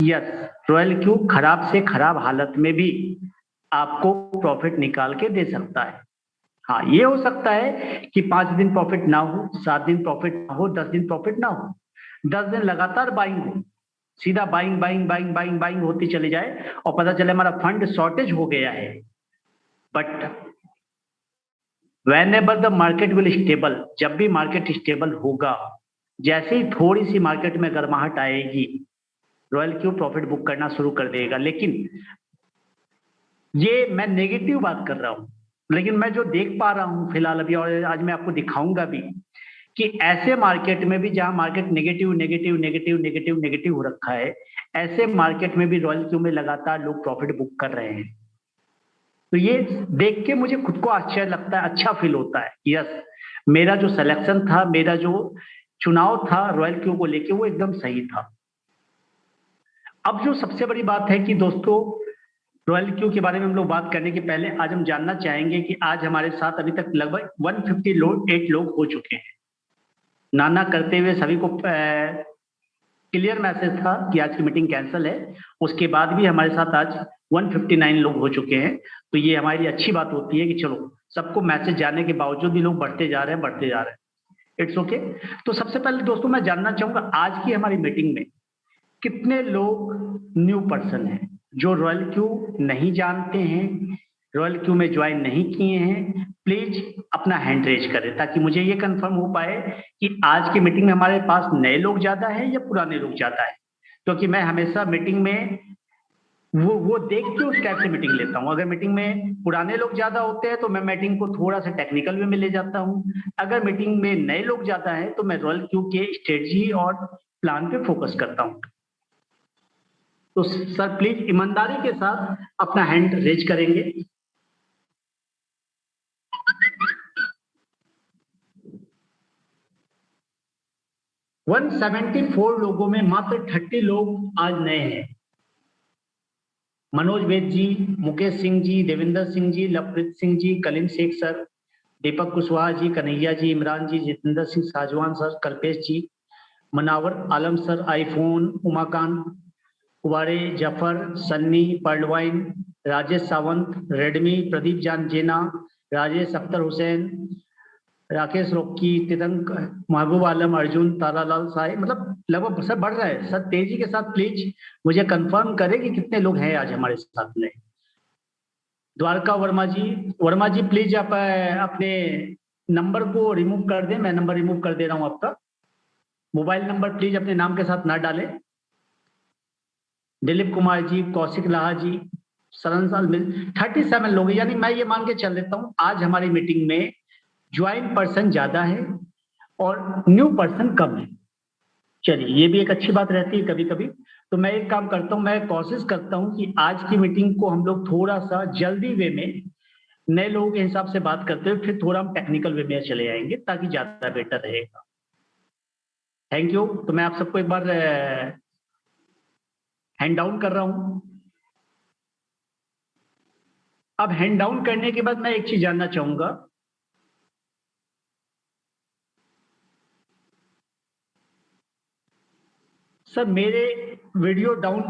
Yes, royal Q खराब से खराब हालत में भी आपको प्रॉफिट निकाल के दे सकता है। हाँ, ये हो सकता है कि 5 दिन प्रॉफिट ना हो, 7 दिन प्रॉफिट ना हो, 10 दिन प्रॉफिट ना हो, 10 दिन लगातार बाइंग हो, सीधा buying buying buying buying buying होती चली जाए और पता चले हमारा फंड शॉर्टेज हो गया है। But whenever the market will stable, जब भी मार्केट स्टेबल होगा, जैसे ही थोड़ी सी मार्केट में गर्माहट आएगी, रॉयल क्यू प्रॉफिट बुक करना शुरू कर देगा। लेकिन ये मैं नेगेटिव बात कर रहा हूं, लेकिन मैं जो देख पा रहा हूं फिलहाल अभी, और आज मैं आपको दिखाऊंगा भी कि ऐसे मार्केट में भी जहां market negative negative negative negative negative हो रखा है, ऐसे मार्केट में भी रॉयल क्यू में लगातार लोग प्रॉफिट बुक कर रहे हैं। तो ये देख के मुझे खुद को आश्चर्य लगता है, अच्छा फील होता है। यस, मेरा जो सिलेक्शन था, मेरा जो चुनाव था रॉयल क्यू को लेके, वो एकदम सही था। अब जो सबसे बड़ी बात है कि दोस्तों, रॉयल क्यू के बारे में हम लोग बात करने के पहले आज हम जानना चाहेंगे कि आज हमारे साथ अभी तक लगभग 158 लोग हो चुके हैं। नाना करते हुए सभी को क्लियर मैसेज था कि आज की मीटिंग कैंसिल है, उसके बाद भी हमारे साथ आज 159 लोग हो चुके हैं। तो ये हमारे लिए अच्छी बात होती है कि चलो, सबको मैसेज जाने के बावजूद भी लोग बढ़ते जा रहे हैं, बढ़ते जा रहे हैं। It's okay. तो सबसे पहले दोस्तों मैं जानना चाहूंगा आज की हमारी मीटिंग में कितने लोग न्यू पर्सन हैं, जो रॉयल क्यू नहीं जानते हैं, रॉयल क्यू में ज्वाइन नहीं किए हैं। प्लीज अपना हैंड रेज करें ताकि मुझे ये कंफर्म हो पाए कि आज की मीटिंग में हमारे पास नए लोग ज्यादा है या पुराने लोग ज्यादा है। क्योंकि मैं हमेशा मीटिंग में वो देख के उस टाइप से मीटिंग लेता हूँ। अगर मीटिंग में पुराने लोग ज्यादा होते हैं तो मैं मीटिंग को थोड़ा सा टेक्निकल वे में ले जाता हूँ। अगर मीटिंग में नए लोग ज्यादा है तो मैं रॉयल क्यू के स्ट्रेटजी और प्लान पे फोकस करता हूँ। तो सर प्लीज ईमानदारी के साथ अपना हैंड रेज करेंगे। वन 174 लोगों में मात्र 30 लोग आज नए हैं। Manoj Ved ji, Mukesh Singh ji, Devinder Singh ji, Lovepreet Singh ji, Kaleem Shaikh sir, Deepak Kushwaha ji, Kanhaiya ji, Imran ji, Jitendra Singh Sajwan sir, Kalpesh ji, Manawar Alam sir, iPhone, Umakant Kuware, Zafar, Sunny, Pearlwine, Rajesh Sawant, Redmi, Pradeep Jaan Jena, Rajesh Akhtar Hussain, Rakesh रोक्की, तिरंग, महबूब आलम, अर्जुन, तारालाल साय, मतलब लगभग सब बढ़ रहा है। सर तेजी के साथ प्लीज मुझे कंफर्म करें कि कितने लोग हैं आज हमारे साथ में। द्वारका वर्मा जी प्लीज आप अपने नंबर को रिमूव कर दें। मैं नंबर रिमूव कर दे रहा हूं आपका। मोबाइल नंबर प्लीज अपने नाम के साथ ना डालें। दिलीप कुमार जी, कौशिक लाहा जी, सरन साल मिल 37 लोग, यानी मैं ये मान के चल देता हूं आज हमारी मीटिंग में ज्वाइन पर्सन ज्यादा है और न्यू पर्सन कम है। चलिए, ये भी एक अच्छी बात रहती है कभी कभी। तो मैं एक काम करता हूं, मैं कोशिश करता हूं कि आज की मीटिंग को हम लोग थोड़ा सा जल्दी वे में नए लोगों के हिसाब से बात करते हुए फिर थोड़ा हम टेक्निकल वे में चले जाएंगे ताकि ज्यादा बेटर रहेगा। Thank you. तो मैं आप सबको एक बार हैंड डाउन कर रहा हूं। अब हैंड डाउन करने के बाद मैं एक चीज जानना चाहूंगा। सर मेरे वीडियो डाउन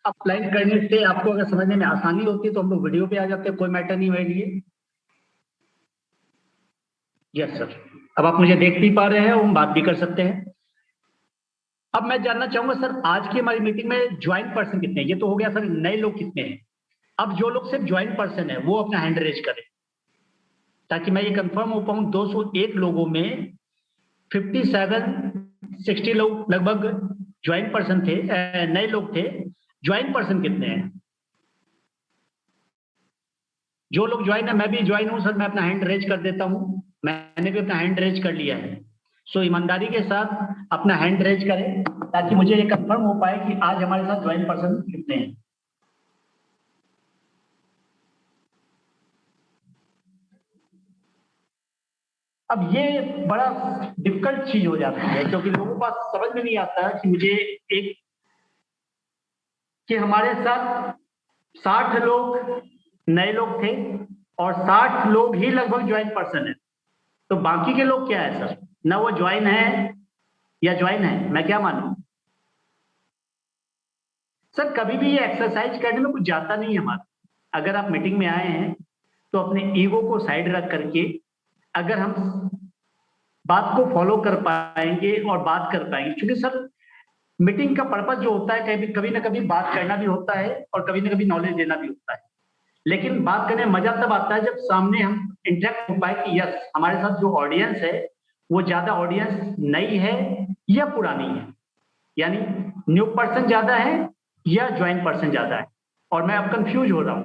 अपलाइन करने से आपको अगर समझने में आसानी होती है तो हम लोग वीडियो पे आ जाते हैं, कोई मैटर नहीं मेरे लिए। यस सर, अब आप मुझे देख भी पा रहे हैं और हम बात भी कर सकते हैं। अब मैं जानना चाहूंगा सर, आज की हमारी मीटिंग में ज्वाइन पर्सन कितने हैं? ये तो हो गया सर, नए लोग कितने हैं? अब जो लोग सिर्फ ज्वाइन पर्सन है वो अपना हैंड रेज करें ताकि मैं ये कंफर्म हो पाऊं। 201 लोगों में 57 60 लोग लगभग ज्वाइन पर्सन थे, नए लोग थे। ज्वाइन पर्सन कितने हैं? जो लोग ज्वाइन है, मैं भी ज्वाइन हूं सर, मैं अपना हैंड रेज कर देता हूं। मैंने भी अपना हैंड रेज कर लिया है। सो ईमानदारी के साथ अपना हैंड रेज करें ताकि मुझे ये कंफर्म हो पाए कि आज हमारे साथ ज्वाइन पर्सन कितने हैं। अब ये बड़ा डिफिकल्ट चीज हो जाती है क्योंकि लोगों को समझ में नहीं आता कि मुझे एक कि हमारे साथ 60 लोग नए लोग थे और 60 लोग ही लगभग ज्वाइन पर्सन है। तो बाकी के लोग क्या है सर? ना वो ज्वाइन है या ज्वाइन है, मैं क्या मानूं? सर कभी भी ये एक्सरसाइज करने में कुछ जाता नहीं है हमारा। अगर आप मीटिंग में आए हैं तो अपने ईगो को साइड रख करके अगर हम बात को फॉलो कर पाएंगे और बात कर पाएंगे, क्योंकि सर मीटिंग का पर्पज जो होता है कभी कभी ना कभी बात करना भी होता है और कभी ना कभी नॉलेज देना भी होता है। लेकिन बात करने में मजा तब आता है जब सामने हम इंटरेक्ट हो पाए कि यस हमारे साथ जो ऑडियंस है वो ज्यादा ऑडियंस नई है या पुरानी है, यानी न्यू पर्सन ज्यादा है या ज्वाइन पर्सन ज्यादा है। और मैं अब कंफ्यूज हो रहा हूं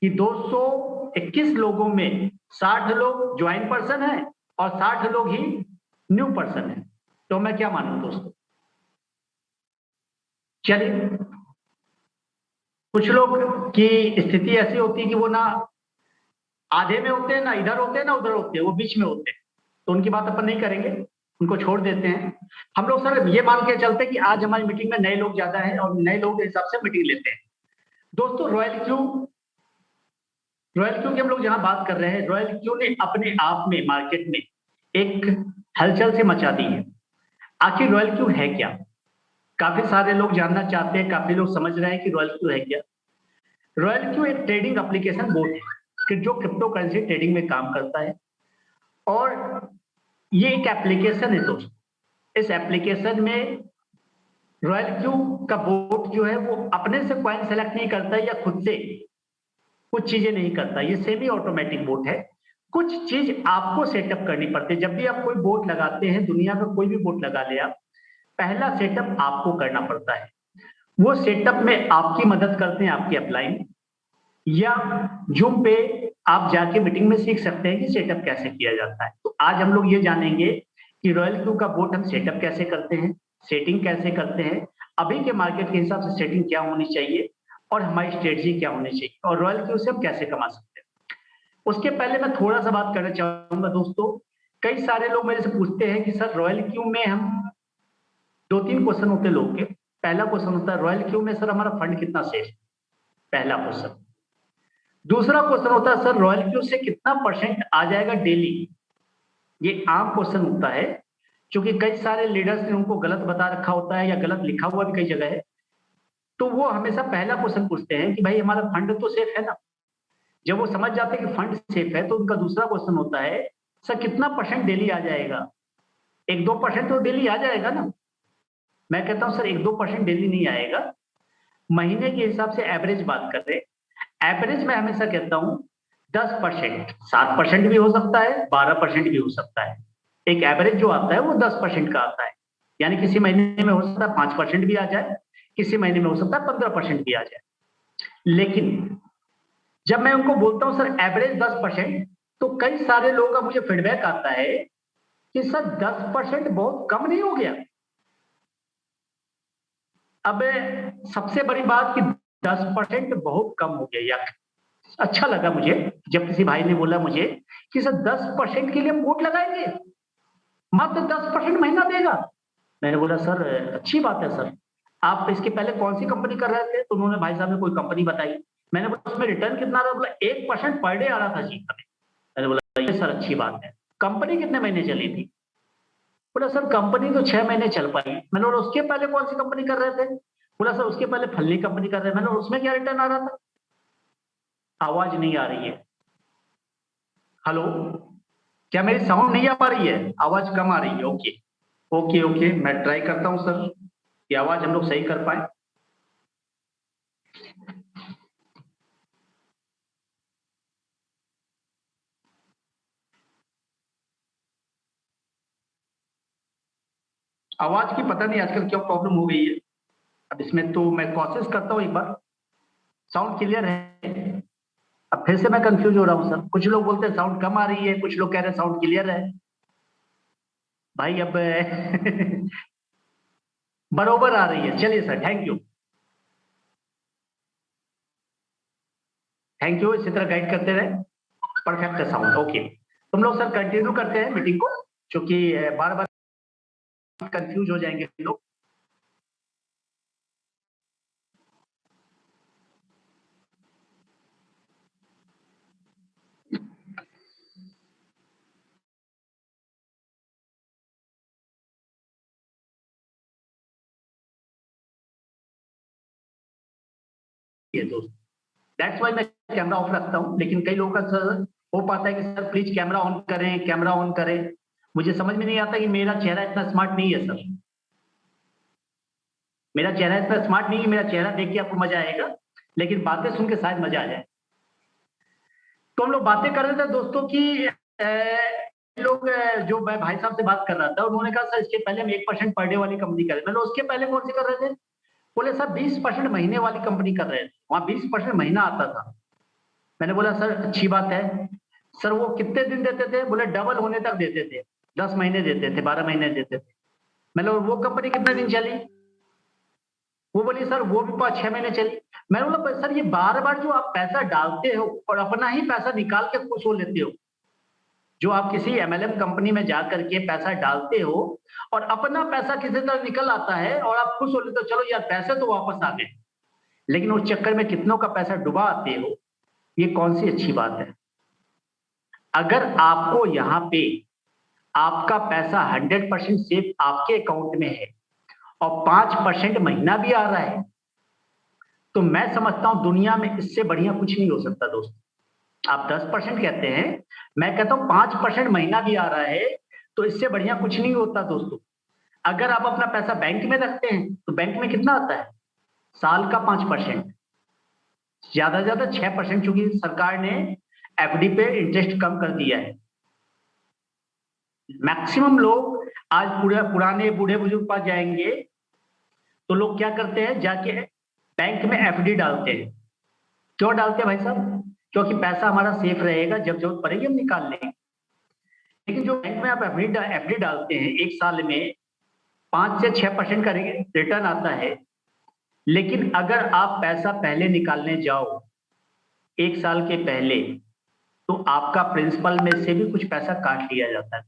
कि 221 लोगों में 60 लोग ज्वाइन पर्सन है और 60 लोग ही न्यू पर्सन है। तो मैं क्या मानूं दोस्तों? चलिए, कुछ लोग की स्थिति ऐसी होती है कि वो ना आधे में होते हैं, ना इधर होते हैं ना उधर होते हैं, वो बीच में होते हैं। तो उनकी बात अपन नहीं करेंगे, उनको छोड़ देते हैं। हम लोग सर ये मान के चलते हैं कि आज हमारी मीटिंग में नए लोग ज्यादा हैं और नए लोगों के हिसाब से मीटिंग लेते हैं। दोस्तों रॉयल क्यू की हम लोग जहां बात कर रहे हैं, रॉयल क्यू ने अपने आप में मार्केट में एक हलचल से मचा दी है। आखिर रॉयल क्यू है क्या? काफी सारे लोग जानना चाहते हैं, काफी लोग समझ रहे हैं कि रॉयल क्यू है क्या। रॉयल क्यू एक ट्रेडिंग एप्लीकेशन बोर्ड है कि जो क्रिप्टो करेंसी ट्रेडिंग में काम करता है। और ये एक एप्लीकेशन है दोस्तों। इस एप्लीकेशन में रॉयल क्यू का बोट जो है वो अपने से कॉइन सेलेक्ट नहीं करता है या खुद से कुछ चीजें नहीं करता। ये सेमी ऑटोमेटिक बोट है। कुछ चीज आपको सेटअप करनी पड़ती है। जब भी आप कोई बोट लगाते हैं, दुनिया में कोई भी बोट लगा ले आप, पहला सेटअप आपको करना पड़ता है। वो सेटअप में आपकी मदद करते हैं आपके अपलाइन, या जूम पे आप जाके मीटिंग में सीख सकते हैं कि सेटअप कैसे किया जाता है। तो आज हम लोग ये जानेंगे कि रॉयल क्यू का बोट हम सेटअप कैसे करते हैं, सेटिंग कैसे करते हैं, अभी के मार्केट के हिसाब से सेटिंग क्या होनी चाहिए और हमारी स्ट्रेटजी क्या होनी चाहिए, और रॉयल क्यू से हम कैसे कमा सकते हैं। उसके पहले मैं थोड़ा सा बात करना चाहूंगा दोस्तों। कई सारे लोग मेरे से पूछते हैं कि सर रॉयल क्यू में हम, दो तीन क्वेश्चन होते हैं लोग के। पहला क्वेश्चन होता है रॉयल क्यू में सर हमारा फंड कितना सेफ है, पहला क्वेश्चन। दूसरा क्वेश्चन होता है सर रॉयल क्यू से कितना परसेंट आ जाएगा डेली। ये आम क्वेश्चन होता है, क्योंकि कई सारे लीडर्स ने उनको गलत बता रखा होता है या गलत लिखा हुआ भी कई जगह है। तो वो हमेशा पहला क्वेश्चन पूछते हैं कि भाई हमारा फंड तो सेफ है ना। जब वो समझ जाते हैं कि फंड सेफ है तो उनका दूसरा क्वेश्चन होता है सर कितना परसेंट डेली आ जाएगा। 1-2% तो डेली आ जाएगा ना। मैं कहता हूं सर 1-2% डेली नहीं आएगा, महीने के हिसाब से एवरेज बात कर रहे हैं। एवरेज मैं हमेशा कहता हूं 10%, 7% भी हो सकता है, 12% भी हो सकता है। एक एवरेज जो आता है वो 10% का आता है। यानी किसी महीने में हो सकता है 5% भी आ जाए, किसी महीने में हो सकता है 15% भी आ जाए। लेकिन जब मैं उनको बोलता हूं सर एवरेज 10%, तो कई सारे लोगों का मुझे फीडबैक आता है कि सर 10% बहुत कम नहीं हो गया? अब सबसे बड़ी बात कि 10% बहुत कम हो गया यार। अच्छा लगा मुझे जब किसी भाई ने बोला मुझे कि सर 10% के लिए वोट लगाएंगे, मात्र 10% महीना देगा। मैंने बोला सर अच्छी बात है सर, आप इसके पहले कौन सी कंपनी कर रहे थे? तो उन्होंने भाई साहब ने कोई कंपनी बताई। मैंने बोला उसमें रिटर्न कितना आ रहा? बोला 1% पर डे आ रहा था जी हमें। मैंने बोला ये सर अच्छी बात है। कंपनी कितने महीने चली थी? बोला सर कंपनी तो 6 महीने चल पाई। मैंने बोला उसके पहले कौन सी कंपनी कर रहे थे? बोला सर उसके पहले फलनी कंपनी कर रहे हैं। मैंने बोला उसमें क्या रिटर्न आ रहा था? आवाज नहीं आ रही है। हेलो, क्या मेरी साउंड नहीं आ पा रही है? आवाज कम आ रही है। ओके ओके ओके, मैं ट्राई करता हूं सर कि आवाज हम लोग सही कर पाए। आवाज की पता नहीं आजकल क्यों प्रॉब्लम हो गई है। अब इसमें तो मैं कोशिश करता हूँ एक बार। साउंड क्लियर है? अब फिर से मैं कंफ्यूज हो रहा हूँ सर। कुछ लोग बोलते हैं साउंड कम आ रही है, कुछ लोग कह रहे हैं साउंड क्लियर है। भाई अब बरोबर आ रही है। चलिए sir, thank you. Thank you, इसी तरह गाइड करते रहे। परफेक्ट है साउंड। ओके, तुम लोग सर कंटिन्यू करते हैं मीटिंग को, क्योंकि बार बार कंफ्यूज हो जाएंगे लोग। है दोस्त। दैट्स वाई मैं कैमरा ऑफ रखता हूँ। लेकिन कई लोगों का सर हो पाता है कि सर प्लीज कैमरा ऑन करें, कैमरा ऑन करें। मुझे समझ में नहीं आता कि मेरा चेहरा इतना स्मार्ट नहीं है सर, मेरा चेहरा इतना स्मार्ट नहीं है। मेरा चेहरा देख के आपको मजा आएगा, लेकिन बातें सुन के शायद मजा आ जाए। तो हम लोग बातें कर रहे थे दोस्तों की लोग जो मैं भाई साहब से बात कर रहा था, उन्होंने कहा सर इसके पहले हम 1% पर डे वाली कंपनी कर रहे थे। मैंने उसके पहले कौन सी कर रहे थे? बोले सर 20% महीने वाली कंपनी कर रहे थे, वहां 20% महीना आता था। मैंने बोला सर अच्छी बात है। सर वो कितने दिन देते थे? बोले डबल होने तक देते थे, 10 महीने देते थे, 12 महीने देते थे। मैंने वो कंपनी कितने दिन चली? वो बोली सर वो भी 5-6 महीने चली। मैंने बोला सर ये बार बार जो आप पैसा डालते हो और अपना ही पैसा निकाल के खुश हो लेते हो, जो आप किसी एमएलएम कंपनी में जाकर के पैसा डालते हो और अपना पैसा किसी तरह निकल आता है और आप खुश हो लेते हो, चलो यार पैसे तो वापस आ गए, लेकिन उस चक्कर में कितनों का पैसा डुबा आते हो, ये कौन सी अच्छी बात है? अगर आपको यहाँ पे आपका पैसा 100% सेफ आपके अकाउंट में है और 5% महीना भी आ रहा है, तो मैं समझता हूं दुनिया में इससे बढ़िया कुछ नहीं हो सकता दोस्त। आप 10% कहते हैं, मैं कहता हूं 5% महीना भी आ रहा है, तो इससे बढ़िया कुछ नहीं होता दोस्तों। अगर आप अपना पैसा बैंक में रखते हैं तो बैंक में कितना आता है? साल का 5%, ज्यादा से ज्यादा 6%, चूंकि सरकार ने एफडी पे इंटरेस्ट कम कर दिया है। मैक्सिमम लोग आज पुराने बूढ़े बुजुर्ग पास जाएंगे तो लोग क्या करते हैं, जाके बैंक में एफडी डालते हैं। क्यों डालते हैं भाई साहब? क्योंकि पैसा हमारा सेफ रहेगा, जब जरूरत पड़ेगी हम निकाल लेंगे। लेकिन जो बैंक में आप एफडी डालते हैं, एक साल में 5 से 6% का रिटर्न आता है, लेकिन अगर आप पैसा पहले निकालने जाओ एक साल के पहले, तो आपका प्रिंसिपल में से भी कुछ पैसा काट लिया जाता है।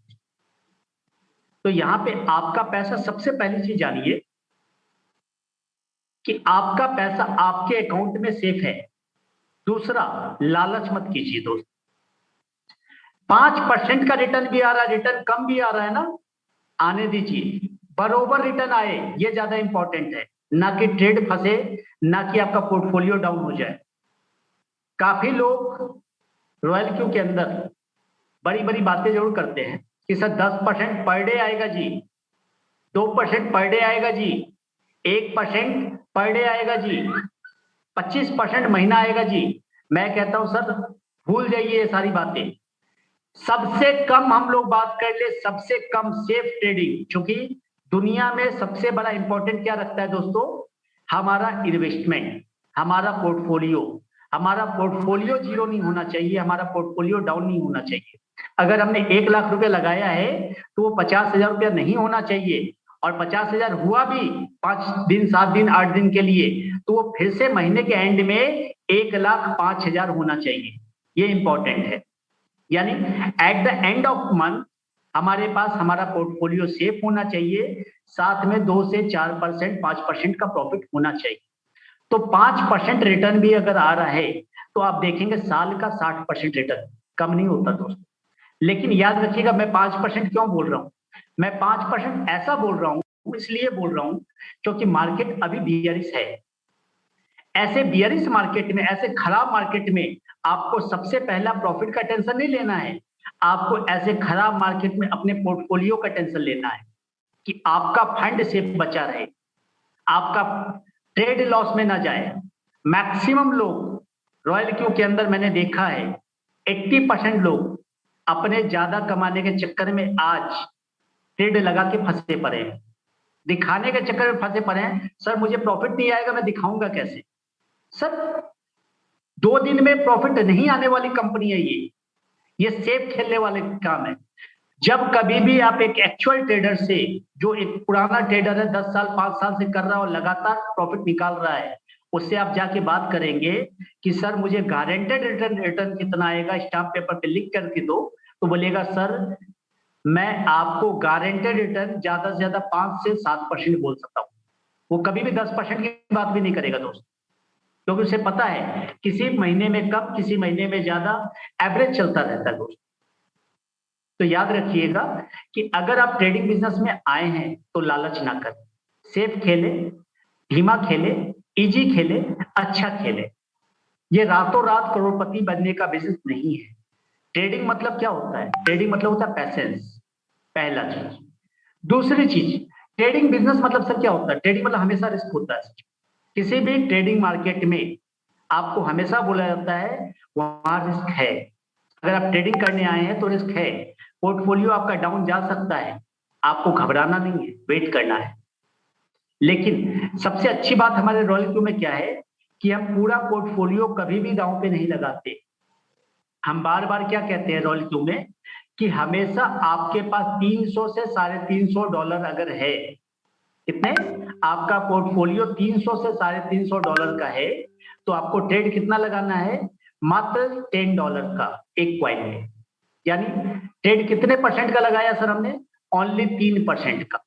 तो यहां पे आपका पैसा, सबसे पहली चीज जानिए कि आपका पैसा आपके अकाउंट में सेफ है। दूसरा, लालच मत कीजिए दोस्त। 5% का रिटर्न भी आ रहा है, रिटर्न कम भी आ रहा है ना, आने दीजिए, बरोबर रिटर्न आए, ये ज्यादा इंपॉर्टेंट है। ना कि ट्रेड फंसे, ना कि आपका पोर्टफोलियो डाउन हो जाए। काफी लोग रॉयल क्यू के अंदर बड़ी बड़ी बातें जरूर करते हैं कि सर 10% पर डे आएगा जी, 2% पर डे आएगा जी, 1% पर डे आएगा जी, 25% महीना आएगा जी। मैं कहता हूं सर भूल जाइए ये सारी बातें। सबसे कम हम लोग बात कर ले, सबसे कम सेफ ट्रेडिंग, क्योंकि दुनिया में सबसे बड़ा इंपॉर्टेंट क्या रखता है दोस्तों? हमारा इन्वेस्टमेंट, हमारा पोर्टफोलियो। हमारा पोर्टफोलियो जीरो नहीं होना चाहिए, हमारा पोर्टफोलियो डाउन नहीं होना चाहिए। अगर हमने 1 लाख रुपया लगाया है तो वो 50,000 रुपया नहीं होना चाहिए। और 50,000 हुआ भी 5 दिन, 7 दिन, 8 दिन के लिए, तो वो फिर से महीने के एंड में 1,05,000 होना चाहिए। ये इंपॉर्टेंट है। यानी at the end of month हमारे पास हमारा पोर्टफोलियो सेफ होना चाहिए, साथ में 2 से 4%, 5% का प्रॉफिट होना चाहिए। तो 5% रिटर्न भी अगर आ रहा है तो आप देखेंगे साल का 60% रिटर्न, कम नहीं होता दोस्तों। लेकिन याद रखिएगा, मैं 5% क्यों बोल रहा हूं? मैं 5% ऐसा बोल रहा हूं, इसलिए बोल रहा हूं क्योंकि मार्केट अभी बियरिश है। ऐसे बियरिश मार्केट में, ऐसे खराब मार्केट में आपको सबसे पहला प्रॉफिट का टेंशन नहीं लेना है। आपको ऐसे खराब मार्केट में अपने पोर्टफोलियो का टेंशन लेना है कि आपका फंड सेफ बचा रहे, आपका ट्रेड लॉस में ना जाए। मैक्सिमम लोग रॉयल क्यू के अंदर मैंने देखा है 80% लोग अपने ज्यादा कमाने के चक्कर में आज ट्रेड लगा के फंसे पड़े हैं, दिखाने के चक्कर में फंसे पड़े हैं। सर मुझे प्रॉफिट नहीं आएगा, मैं दिखाऊंगा कैसे? सर 2 दिन में प्रॉफिट नहीं आने वाली कंपनी है ये सेफ खेलने वाले काम है। जब कभी भी आप एक एक्चुअल ट्रेडर से, जो एक पुराना ट्रेडर है, 10 साल 5 साल से कर रहा है और लगातार प्रॉफिट निकाल रहा है, उससे आप जाके बात करेंगे कि सर मुझे गारंटेड रिटर्न कितना आएगा, स्टाम्प पेपर पे लिख करके दो, तो बोलेगा सर मैं आपको गारंटेड रिटर्न ज्यादा से ज्यादा 5 से 7% बोल सकता हूँ। वो कभी भी 10% की बात भी नहीं करेगा दोस्त, क्योंकि उसे पता है किसी महीने में कम, किसी महीने में ज्यादा, एवरेज चलता रहता है दोस्त। तो याद रखिएगा कि अगर आप ट्रेडिंग बिजनेस में आए हैं तो लालच ना करें, सेफ खेले, धीमा खेले, इजी खेले, अच्छा खेले। ये रातों रात करोड़पति बनने का बिजनेस नहीं है। ट्रेडिंग मतलब क्या होता है? ट्रेडिंग मतलब होता है पैसेंस, पहला चीज। दूसरी चीज, ट्रेडिंग बिजनेस मतलब सर क्या होता है? ट्रेडिंग मतलब हमेशा रिस्क होता है। किसी भी ट्रेडिंग मार्केट में आपको हमेशा बोला जाता है वहां रिस्क है। अगर आप ट्रेडिंग करने आए हैं तो रिस्क है, पोर्टफोलियो आपका डाउन जा सकता है, आपको घबराना नहीं है, वेट करना है। लेकिन सबसे अच्छी बात हमारे रॉयल क्यू में क्या है कि हम पूरा पोर्टफोलियो कभी भी दांव पे नहीं लगाते। हम बार बार क्या कहते हैं रॉयल क्यू में कि हमेशा आपके पास 300 से $350 अगर है, कितने, आपका पोर्टफोलियो 300 से $350 का है, तो आपको ट्रेड कितना लगाना है? मात्र $10 का एक क्वाइन में। यानी ट्रेड कितने परसेंट का लगाया सर हमने? ओनली 3% का,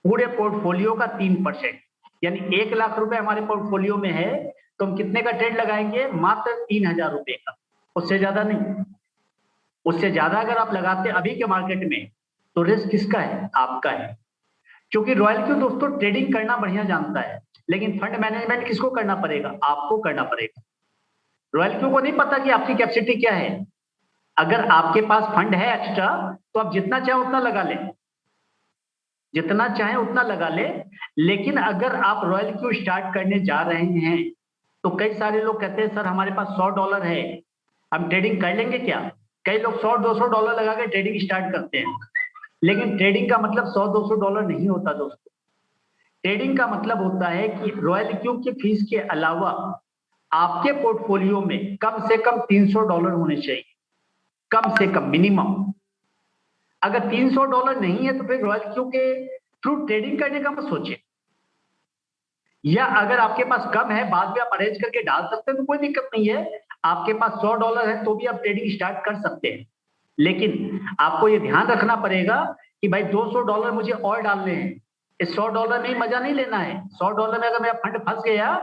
पूरे पोर्टफोलियो का 3%। यानी 1 लाख रुपए हमारे पोर्टफोलियो में है तो हम कितने का ट्रेड लगाएंगे? मात्र 3,000 रुपए का, उससे ज्यादा नहीं। उससे ज्यादा अगर आप लगाते अभी के मार्केट में तो रिस्क किसका है? आपका है। क्योंकि रॉयल क्यू दोस्तों ट्रेडिंग करना बढ़िया जानता है, लेकिन फंड मैनेजमेंट किसको करना पड़ेगा? आपको करना पड़ेगा। रॉयल क्यू को नहीं पता कि आपकी कैपेसिटी क्या है। अगर आपके पास फंड है एक्स्ट्रा तो आप जितना चाहे उतना लगा लें, जितना चाहे उतना लगा ले। लेकिन अगर आप रॉयल क्यू स्टार्ट करने जा रहे हैं तो कई सारे लोग कहते हैं सर हमारे पास $100 है, हम ट्रेडिंग कर लेंगे क्या? कई लोग $100-200 लगा के ट्रेडिंग स्टार्ट करते हैं। लेकिन ट्रेडिंग का मतलब $100-200 नहीं होता दोस्तों। ट्रेडिंग का मतलब होता है कि रॉयल क्यू की फीस के अलावा आपके पोर्टफोलियो में कम से कम $300 होने चाहिए, कम से कम मिनिमम। अगर $300 नहीं है तो फिर रॉयल क्यू के थ्रू ट्रेडिंग करने का मत सोचिए। या अगर आपके पास कम है, बाद में आप अरेंज करके डाल सकते हैं तो कोई दिक्कत नहीं है। आपके पास $100 है तो भी आप ट्रेडिंग स्टार्ट कर सकते हैं। लेकिन आपको ये ध्यान रखना पड़ेगा कि भाई $200 मुझे और डालने हैं। इस $100 में ही मजा नहीं लेना है। $100 में अगर मेरा फंड फंस गया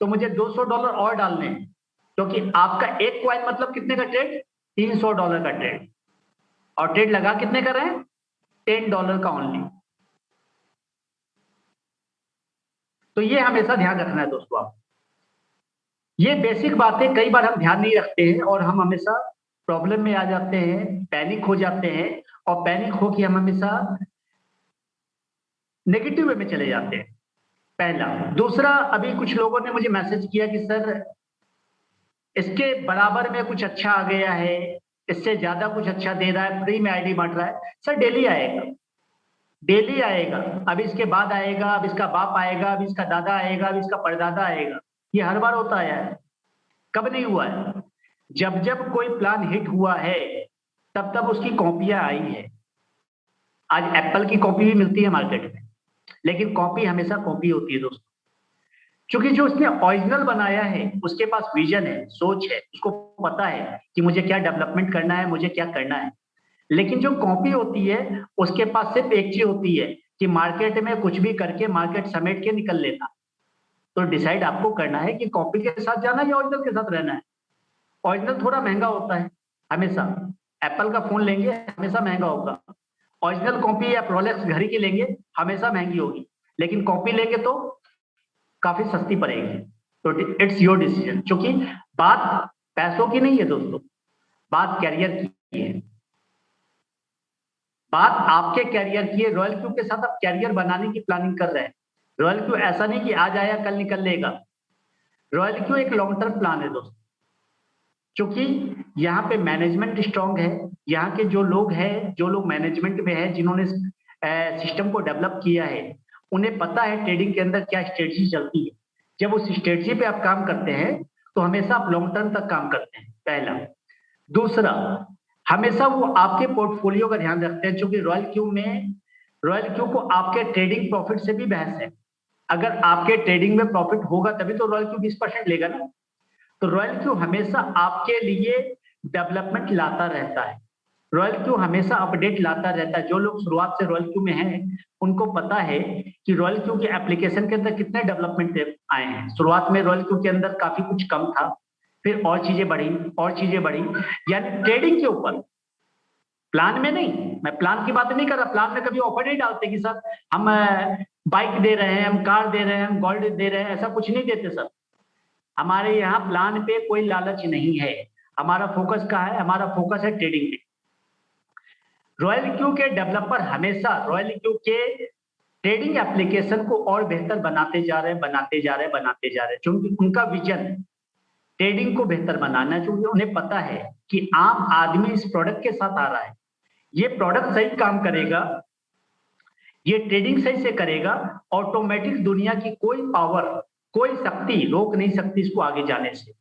तो मुझे $200 और डालने हैं, क्योंकि आपका एक क्वाइन मतलब कितने का ट्रेड? $300 का ट्रेड। और ट्रेड लगा कितने का रहे? $10 का ओनली। तो ये हमेशा ध्यान रखना है दोस्तों। आप ये बेसिक बातें कई बार हम ध्यान नहीं रखते हैं और हम हमेशा प्रॉब्लम में आ जाते हैं, पैनिक हो जाते हैं, और पैनिक होकर हम हमेशा नेगेटिव वे में चले जाते हैं। पहला। दूसरा, अभी कुछ लोगों ने मुझे मैसेज किया कि सर इसके बराबर में कुछ अच्छा आ गया है, इससे ज्यादा कुछ अच्छा दे रहा है, फ्री में आईडी बांट रहा है। सर डेली आएगा, डेली आएगा। अब इसके बाद आएगा, अब इसका बाप आएगा, अब इसका दादा आएगा, अब इसका परदादा आएगा। ये हर बार होता आया है, कब नहीं हुआ है? जब जब कोई प्लान हिट हुआ है तब तब उसकी कॉपियां आई है। आज एप्पल की कॉपी भी मिलती है मार्केट में, लेकिन कॉपी हमेशा कॉपी होती है दोस्तों। क्योंकि जो उसने ओरिजिनल बनाया है उसके पास विजन है, सोच है, उसको पता है कि मुझे क्या डेवलपमेंट करना है, मुझे क्या करना है। लेकिन जो कॉपी होती है उसके पास सिर्फ एक चीज होती है कि मार्केट में कुछ भी करके मार्केट समेट के निकल लेना। तो डिसाइड आपको करना है कि कॉपी के साथ जाना है या ओरिजिनल के साथ रहना है। ओरिजिनल थोड़ा महंगा होता है हमेशा। एप्पल का फोन लेंगे हमेशा महंगा होगा। ओरिजिनल कॉपी या प्रोलेक्स घड़ी की लेंगे हमेशा महंगी होगी। लेकिन कॉपी लेंगे तो काफी सस्ती पड़ेगी। तो इट्स योर डिसीजन। क्योंकि बात पैसों की नहीं है दोस्तों, बात कैरियर की है। बात आपके कैरियर की है। रॉयल क्यू के साथ आप कैरियर बनाने की प्लानिंग कर रहे हैं। रॉयल क्यू ऐसा नहीं कि आज आया कल निकल लेगा। रॉयल क्यू एक लॉन्ग टर्म प्लान है दोस्तों। क्योंकि यहाँ पे मैनेजमेंट स्ट्रांग है। यहाँ के जो लोग हैं, जो लोग मैनेजमेंट में है, जिन्होंने सिस्टम को डेवलप किया है, उन्हें पता है ट्रेडिंग के अंदर क्या स्ट्रेटजी चलती है। जब उस स्ट्रेटजी पे आप काम करते हैं तो हमेशा आप लॉन्ग टर्म तक काम करते हैं, पहला। दूसरा, हमेशा वो आपके पोर्टफोलियो का ध्यान रखते हैं। क्योंकि रॉयल क्यू को आपके ट्रेडिंग प्रॉफिट से भी बहस है। अगर आपके ट्रेडिंग में प्रॉफिट होगा तभी तो रॉयल क्यू 20% लेगा ना। तो रॉयल क्यू हमेशा आपके लिए डेवलपमेंट लाता रहता है। रॉयल क्यू हमेशा अपडेट लाता रहता है। जो लोग शुरुआत से रॉयल क्यू में हैं उनको पता है कि रॉयल क्यू के एप्लीकेशन के अंदर कितने डेवलपमेंट आए हैं। शुरुआत में रॉयल क्यू के अंदर काफी कुछ कम था, फिर और चीजें बढ़ी, और चीजें बढ़ी। यानी ट्रेडिंग के ऊपर, प्लान में नहीं। मैं प्लान की बात नहीं कर रहा। प्लान में कभी ऑफर नहीं डालते कि सर हम बाइक दे रहे हैं, हम कार दे रहे हैं, हम गोल्ड दे रहे हैं, ऐसा कुछ नहीं देते सर। हमारे यहाँ प्लान पे कोई लालच नहीं है। हमारा फोकस कहाँ है? हमारा फोकस है ट्रेडिंग पे। रॉयल क्यू के डेवलपर हमेशा रॉयल क्यू के ट्रेडिंग एप्लीकेशन को और बेहतर बनाते जा रहे हैं, बनाते जा रहे हैं, बनाते जा रहे हैं, क्योंकि उनका विजन ट्रेडिंग को बेहतर बनाना है। क्योंकि उन्हें पता है कि आम आदमी इस प्रोडक्ट के साथ आ रहा है, ये प्रोडक्ट सही काम करेगा, ये ट्रेडिंग सही से करेगा, ऑटोमेटिक दुनिया की कोई पावर, कोई शक्ति रोक नहीं सकती इसको आगे जाने से।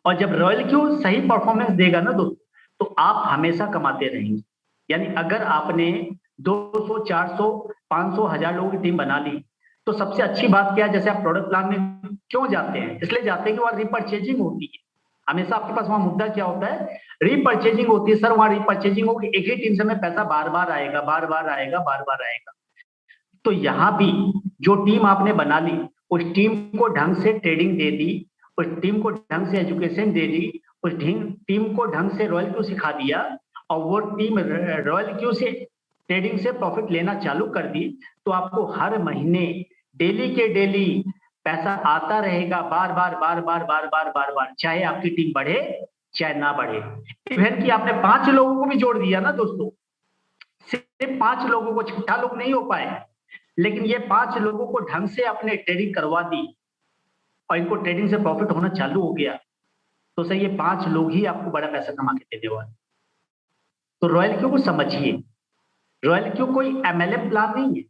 और जब रॉयल क्यू सही परफॉर्मेंस देगा ना दोस्तों, तो आप हमेशा कमाते रहेंगे। यानी अगर आपने 200, 400, 500, 1000 लोगों की टीम बना ली, तो सबसे अच्छी बात क्या है? जैसे आप प्रोडक्ट प्लान में क्यों जाते हैं? इसलिए जाते हैं कि वहां रिपर्चेजिंग होती है। हमेशा आपके पास वहां मुद्दा क्या होता है? रिपर्चेजिंग होती है। सर वहां रिपर्चेजिंग होगी, एक ही टीम से में पैसा बार बार आएगा, बार बार आएगा, बार बार आएगा। तो यहां भी जो टीम आपने बना ली, उस टीम को ढंग से ट्रेडिंग दे दी, उस टीम को ढंग से एजुकेशन दे दी, उस टीम को ढंग से रॉयल क्यू सिखा दिया, और वो टीम रॉयल क्यू से ट्रेडिंग से प्रॉफिट लेना चालू कर दी, तो आपको हर महीने डेली के डेली पैसा आता रहेगा, बार बार बार बार बार बार बार बार, चाहे आपकी टीम बढ़े चाहे ना बढ़े। इवन कि आपने 5 लोगों को भी जोड़ दिया ना दोस्तों, सिर्फ 5 लोगों को, 6 लोग नहीं हो पाए, लेकिन ये 5 लोगों को ढंग से अपने ट्रेडिंग करवा दी और इनको ट्रेडिंग से प्रॉफिट होना चालू हो गया, तो सही ये 5 लोग ही आपको बड़ा पैसा कमा के देने वाले। तो रॉयल क्यू को समझिए, रॉयल क्यू कोई एमएलएम प्लान नहीं है।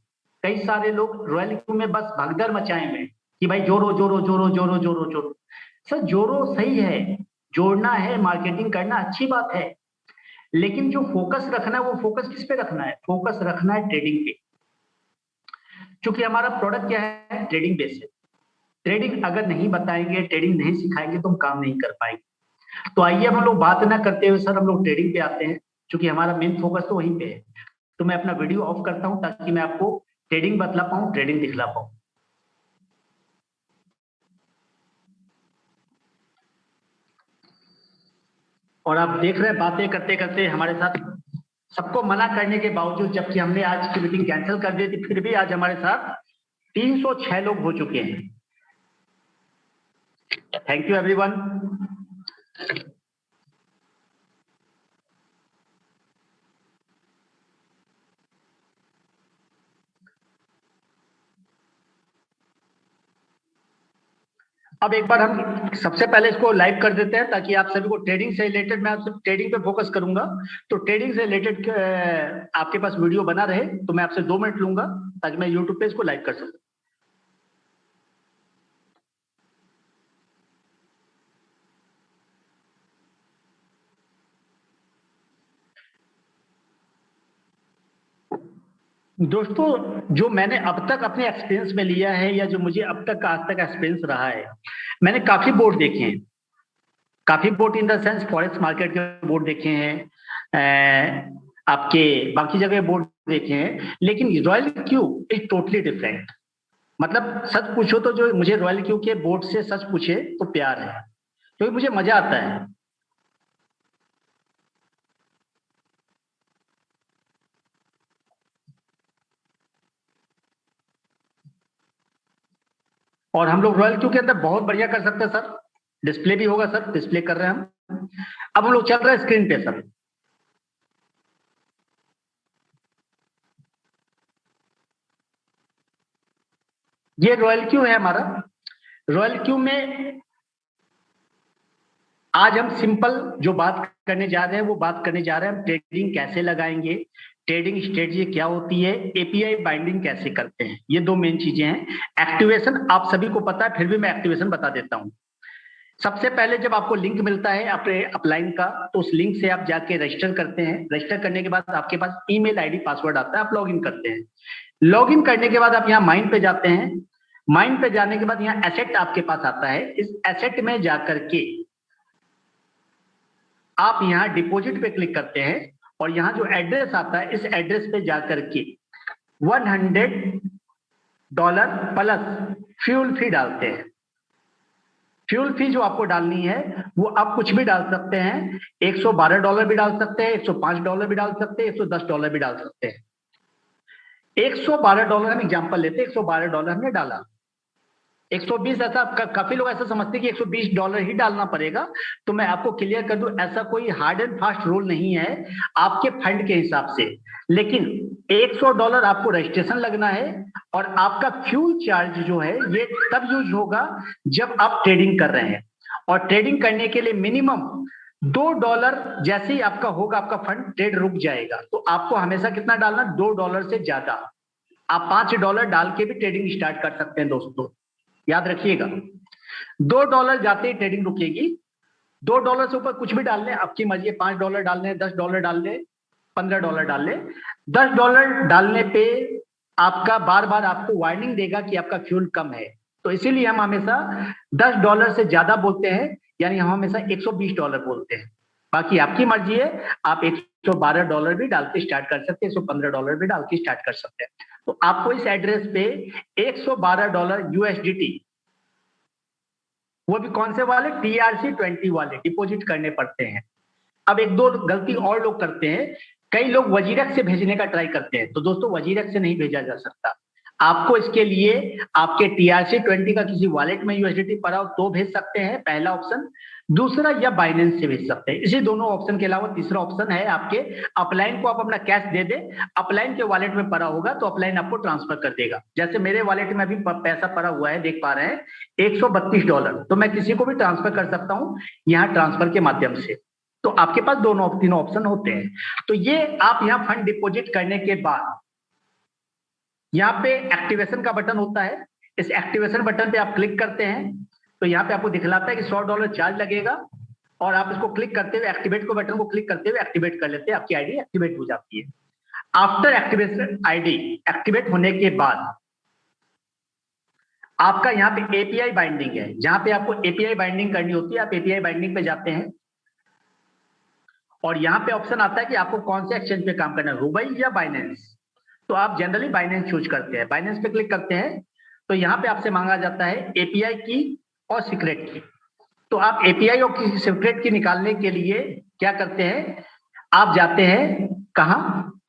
कई सारे लोग रॉयल क्यू में बस भगदड़ मचाए हुए कि भाई जोड़ो जोड़ो जोड़ो जोड़ो जोड़ो जोड़ो। सर जोड़ो सही है, जोड़ना है, मार्केटिंग करना अच्छी बात है, लेकिन जो फोकस रखना है वो फोकस किस पे रखना है? फोकस रखना है ट्रेडिंग पे। क्योंकि हमारा प्रोडक्ट क्या है? ट्रेडिंग बेस है। ट्रेडिंग अगर नहीं बताएंगे, ट्रेडिंग नहीं सिखाएंगे, तो हम काम नहीं कर पाएंगे। तो आइए हम लोग बात ना करते हुए सर हम लोग ट्रेडिंग पे आते हैं, क्योंकि हमारा मेन फोकस तो वहीं पे है। तो मैं अपना वीडियो ऑफ करता हूं ताकि मैं आपको ट्रेडिंग बतला पाऊं, ट्रेडिंग दिखला पाऊं। और आप देख रहे हैं बातें करते करते हमारे साथ, सबको मना करने के बावजूद, जबकि हमने आज की मीटिंग कैंसिल कर दी थी, फिर भी आज हमारे साथ 306 लोग हो चुके हैं। Thank you everyone. अब एक बार हम सबसे पहले इसको लाइव कर देते हैं ताकि आप सभी को ट्रेडिंग से रिलेटेड, मैं आपसे ट्रेडिंग पे फोकस करूंगा, तो ट्रेडिंग से रिलेटेड आपके पास वीडियो बना रहे, तो मैं आपसे 2 मिनट लूंगा ताकि मैं यूट्यूब पे इसको लाइव कर सकूं। दोस्तों, जो मैंने अब तक अपने एक्सपीरियंस में लिया है, या जो मुझे अब तक आज तक एक्सपीरियंस रहा है, मैंने काफी बोर्ड देखे हैं, काफी board in the sense forex market के बोर्ड देखे हैं, आपके बाकी जगह बोर्ड देखे हैं, लेकिन royal Q is totally different. मतलब सच पूछो तो जो मुझे रॉयल क्यू के बोर्ड से सच पूछे तो प्यार है, क्योंकि मुझे मजा आता है। और हम लोग रॉयल क्यू के अंदर बहुत बढ़िया कर सकते हैं सर। डिस्प्ले भी होगा सर, डिस्प्ले कर रहे हैं हम। अब हम लोग चल रहे हैं स्क्रीन पे सर। ये रॉयल क्यू है हमारा। रॉयल क्यू में आज हम सिंपल जो बात करने जा रहे हैं वो बात करने जा रहे हैं, हम ट्रेडिंग कैसे लगाएंगे, ट्रेडिंग स्ट्रेटजी क्या होती है, एपीआई बाइंडिंग कैसे करते हैं, ये 2 मेन चीजें हैं। एक्टिवेशन आप सभी को पता है, फिर भी मैं एक्टिवेशन बता देता हूं। सबसे पहले जब आपको लिंक मिलता है अपने अपलाइन का, तो उस लिंक से आप जाके रजिस्टर करते हैं। रजिस्टर करने के बाद आपके पास ईमेल आईडी पासवर्ड आता है, आप लॉगिन करते हैं। लॉगिन करने के बाद आप यहाँ माइंड पे जाते हैं। माइंड पे जाने के बाद यहाँ एसेट आपके पास आता है। इस एसेट में जाकर के आप यहाँ डिपॉजिट पे क्लिक करते हैं, और यहाँ जो एड्रेस आता है, इस एड्रेस पे जाकर के $100 प्लस फ्यूल फी डालते हैं। फ्यूल फी जो आपको डालनी है वो आप कुछ भी डाल सकते हैं, $112 भी डाल सकते हैं, $105 भी डाल सकते हैं, $110 भी डाल सकते हैं। $112 हम एग्जांपल लेते हैं, $112 हमने डाला। 120 ऐसा काफी लोग ऐसा समझते हैं कि $120 ही डालना पड़ेगा। तो मैं आपको क्लियर कर दूं, ऐसा कोई हार्ड एंड फास्ट रूल नहीं है आपके फंड के हिसाब से। लेकिन $100 आपको रजिस्ट्रेशन लगना है, और आपका फ्यूल चार्ज जो है ये तब यूज होगा जब आप ट्रेडिंग कर रहे हैं। और ट्रेडिंग करने के लिए मिनिमम $2 जैसे ही आपका होगा, आपका फंड ट्रेड रुक जाएगा। तो आपको हमेशा कितना डालना, $2 से ज्यादा। आप $5 डाल के भी ट्रेडिंग स्टार्ट कर सकते हैं दोस्तों, याद रखिएगा। $2 जाते ही ट्रेडिंग रुकेगी। $2 से ऊपर कुछ भी डाल लें, आपकी मर्जी है, $5 डाल लें, $10 डाल लें, $15 डाल लें। $10 डालने पे आपका बार बार आपको वार्निंग देगा कि आपका फ्यूल कम है। तो इसीलिए हम हमेशा $10 से ज्यादा बोलते हैं, यानी हम हमेशा $120 बोलते हैं। बाकी आपकी मर्जी है, आप $112 भी डाल के स्टार्ट कर सकते हैं, $115 भी डाल के स्टार्ट कर सकते हैं। तो आपको इस एड्रेस पे $112 USDT, वो भी कौन से वाले, TRC20 वाले डिपॉजिट करने पड़ते हैं। अब एक दो गलती और लोग करते हैं, कई लोग वजीरक से भेजने का ट्राई करते हैं। तो दोस्तों वजीरक से नहीं भेजा जा सकता। आपको इसके लिए आपके TRC20 का किसी वॉलेट में USDT पड़ा हो तो भेज सकते हैं, पहला ऑप्शन। दूसरा, या बाइनेंस से भेज सकते हैं। इसी दोनों ऑप्शन के अलावा तीसरा ऑप्शन है आपके अपलाइन को आप अपना कैश दे दे, अपलाइन के वॉलेट में पड़ा होगा तो अपलाइन आपको ट्रांसफर कर देगा। जैसे मेरे वॉलेट में अभी पैसा पड़ा हुआ है, देख पा रहे हैं $132, तो मैं किसी को भी ट्रांसफर कर सकता हूं यहाँ ट्रांसफर के माध्यम से। तो आपके पास दोनों तीनों ऑप्शन होते हैं। तो ये आप यहाँ फंड डिपॉजिट करने के बाद यहाँ पे एक्टिवेशन का बटन होता है। इस एक्टिवेशन बटन पे आप क्लिक करते हैं तो यहाँ पे आपको दिखलाता है कि $100 चार्ज लगेगा, और आप इसको क्लिक करते हुए एक्टिवेट को बटन को क्लिक करते हुए एक्टिवेट कर लेते हैं, आपकी आईडी एक्टिवेट हो जाती है। आफ्टर एक्टिवेशन आईडी एक्टिवेट होने के बाद आपका यहाँ पे एपीआई बाइंडिंग है, जहां पे आपको एपीआई बाइंडिंग करनी होती है। आप एपीआई बाइंडिंग पे जाते हैं और यहाँ पे ऑप्शन आता है कि आपको कौन से एक्सचेंज पे काम करना है, रुबई या बाइनेंस। तो आप जनरली बाइनेंस चूज करते हैं। बाइनेंस पे क्लिक करते हैं तो यहाँ पे आपसे मांगा जाता है एपीआई की और सीक्रेट की। तो आप एपीआई और सीक्रेट की निकालने के लिए क्या करते हैं, आप जाते हैं कहां,